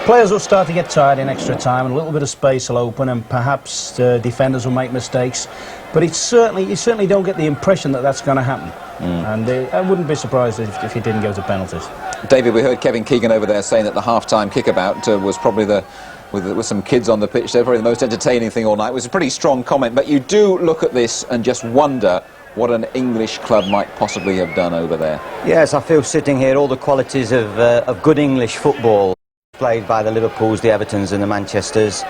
Speaker 5: Players will start to get tired in extra time, and a little bit of space will open, and perhaps defenders will make mistakes. But you certainly don't get the impression that that's going to happen. And I wouldn't be surprised if it didn't go to penalties.
Speaker 3: David, we heard Kevin Keegan over there saying that the half-time kickabout was probably with some kids on the pitch there, probably the most entertaining thing all night. It was a pretty strong comment, but you do look at this and just wonder what an English club might possibly have done over there.
Speaker 6: Yes, I feel sitting here all the qualities of good English football played by the Liverpools, the Evertons and the Manchesters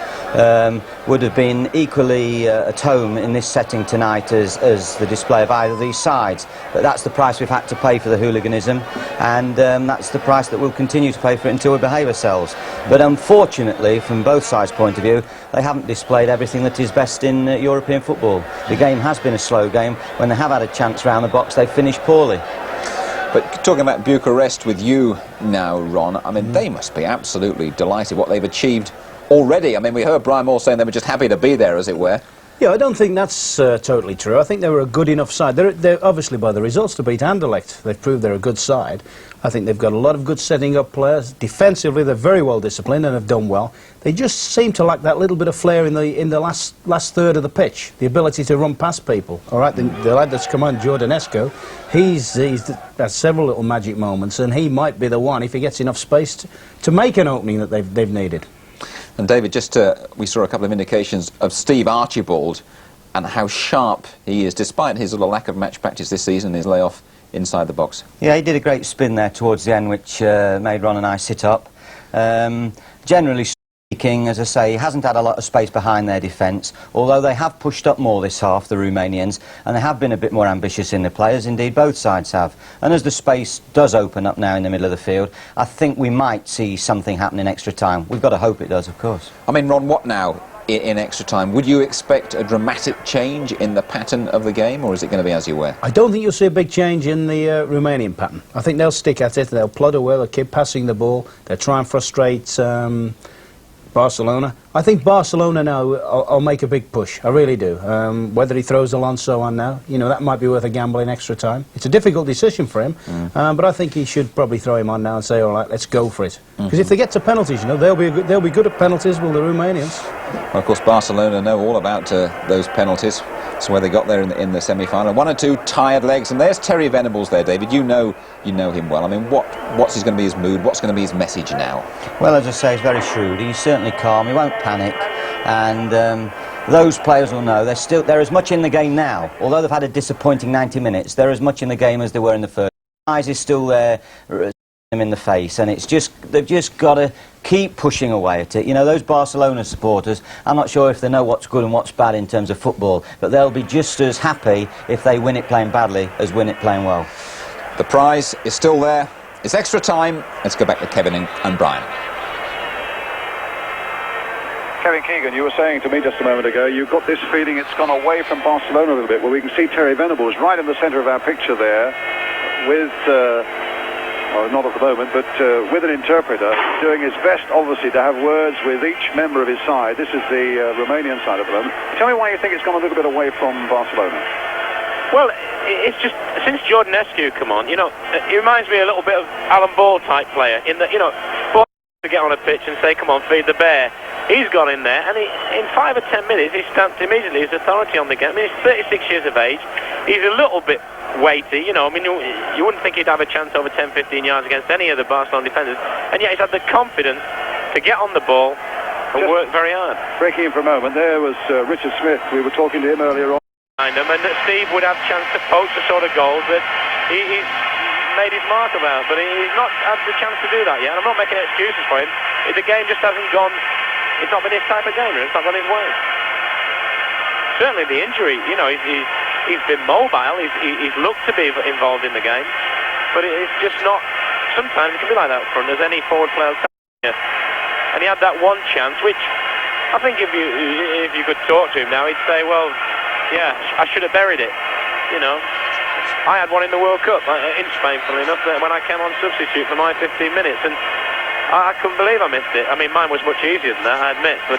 Speaker 6: would have been equally at home in this setting tonight as the display of either of these sides. But that's the price we've had to pay for the hooliganism, and that's the price that we'll continue to pay for it until we behave ourselves. But unfortunately, from both sides' point of view, they haven't displayed everything that is best in European football. The game has been a slow game. When they have had a chance round the box, they've finished poorly.
Speaker 3: But talking about Bucharest with you now, Ron, I mean, they must be absolutely delighted what they've achieved already. I mean, we heard Brian Moore saying they were just happy to be there, as it were.
Speaker 5: Yeah, I don't think that's totally true. I think they were a good enough side. They're obviously by the results to beat Anderlecht. They've proved they're a good side. I think they've got a lot of good setting up players. Defensively, they're very well disciplined and have done well. They just seem to lack that little bit of flair in the last third of the pitch, the ability to run past people. All right, the lad that's come on, Jordanesco, he's had several little magic moments, and he might be the one if he gets enough space to make an opening that they've needed.
Speaker 3: And David, we saw a couple of indications of Steve Archibald and how sharp he is, despite his little lack of match practice this season, his layoff inside the box.
Speaker 6: Yeah, he did a great spin there towards the end, which made Ron and I sit up. Generally speaking, as I say, he hasn't had a lot of space behind their defence, although they have pushed up more this half, the Romanians, and they have been a bit more ambitious in the players. Indeed, both sides have. And as the space does open up now in the middle of the field, I think we might see something happen in extra time. We've got to hope it does, of course.
Speaker 3: I mean, Ron, what now in extra time? Would you expect a dramatic change in the pattern of the game, or is it going to be as you were?
Speaker 5: I don't think you'll see a big change in the Romanian pattern. I think they'll stick at it, they'll plod away, they'll keep passing the ball, they'll try and frustrate Barcelona. I think Barcelona now will make a big push. I really do. Whether he throws Alonso on now, you know, that might be worth a gamble in extra time. It's a difficult decision for him, but I think he should probably throw him on now and say, all right, let's go for it. Because if they get to penalties, you know, they'll be good at penalties, will the Romanians?
Speaker 3: Well, of course, Barcelona know all about those penalties. So where they got there in the semi-final, one or two tired legs, and there's Terry Venables there, David. You know him well. I mean, what's going to be his mood? What's going to be his message now?
Speaker 6: Well, as I say, he's very shrewd. He's certainly calm. He won't panic, and those players will know they're as much in the game now. Although they've had a disappointing 90 minutes, they're as much in the game as they were in the first. Eyes is still there, him in the face, and they've just got to keep pushing away at it. You know, those Barcelona supporters, I'm not sure if they know what's good and what's bad in terms of football, but they'll be just as happy if they win it playing badly as win it playing well.
Speaker 3: The prize is still there. It's extra time. Let's go back to Kevin and Brian.
Speaker 1: Kevin, Keegan, you were saying to me just a moment ago, you've got this feeling it's gone away from Barcelona a little bit. Well, we can see Terry Venables right in the centre of our picture there with... well, not at the moment, but with an interpreter, doing his best, obviously, to have words with each member of his side. This is the Romanian side at the moment. Tell me why you think it's gone a little bit away from Barcelona.
Speaker 2: Well, it's just, since Jordanescu come on, you know, he reminds me a little bit of Alan Ball type player, in that, you know, Ball to get on a pitch and say, come on, feed the bear. He's got in there, and in 5 or 10 minutes, he stamped immediately his authority on the game. I mean, he's 36 years of age. He's a little bit weighty, you know. I mean, you wouldn't think he'd have a chance over 10-15 yards against any of the Barcelona defenders, and yet he's had the confidence to get on the ball and work very hard.
Speaker 1: Breaking in for a moment, there was Richard Smith. We were talking to him earlier on.
Speaker 2: And that Steve would have a chance to poach the sort of goals that he's made his mark about, but he's not had the chance to do that yet. And I'm not making excuses for him. The game just hasn't gone. It's not been his type of game. It's not gone his way. Certainly the injury, you know, he's been mobile. He's looked to be involved in the game, but it's just not. Sometimes it can be like that up front. There's any forward player, and he had that one chance, which I think if you could talk to him now, he'd say, well, yeah, I should have buried it. You know, I had one in the World Cup in Spain, funnily enough, when I came on substitute for my 15 minutes, and I couldn't believe I missed it. I mean, mine was much easier than that, I admit, but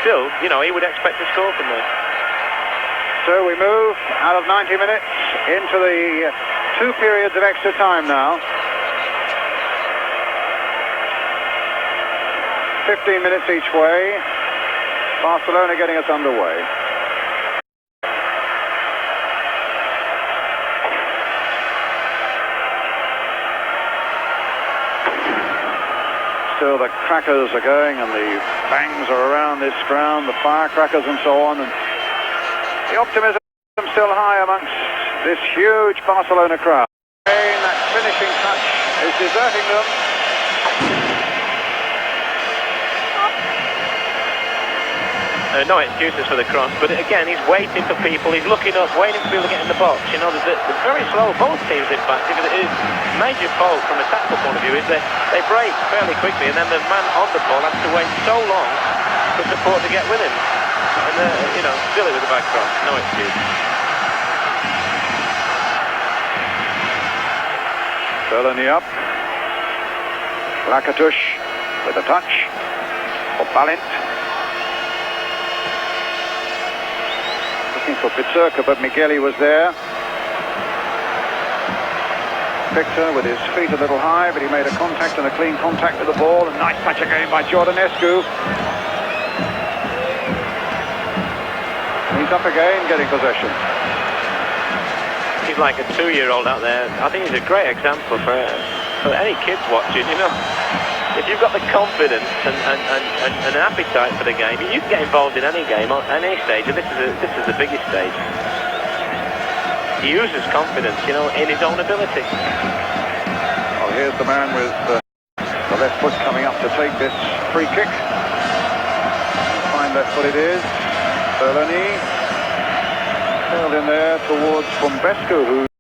Speaker 2: still, you know, he would expect to score from there.
Speaker 1: So we move out of 90 minutes into the 2 periods of extra time now. 15 minutes each way. Barcelona getting us underway. Still the crackers are going and the bangs are around this ground, the firecrackers and so on, and the optimism still high amongst this huge Barcelona crowd. Again, that finishing touch is deserting them.
Speaker 2: No excuses for the cross, but again, he's waiting for people, he's looking up, waiting for people to get in the box. You know, they're very slow, both teams in fact. If it is major fault from a tactical point of view is they break fairly quickly, and then the man on the ball has to wait so long for support to get with him. And, you know, still it with a bad cross, no excuse.
Speaker 1: Bellany up. Lakatush with a touch. Or Balint. looking for Pizzurka, but Migueli was there. Victor with his feet a little high, but he made a contact and a clean contact with the ball. A nice touch again by Jordanescu. He's up again, getting possession.
Speaker 2: He's like a 2-year-old out there. I think he's a great example for any kids watching, you know. If you've got the confidence and an appetite for the game, you can get involved in any game on any stage, and this is the biggest stage. He uses confidence, you know, in his own ability.
Speaker 1: Well, here's the man with the left foot coming up to take this free kick. Fine left foot it is. Berlani curled in there towards Bumbescu, who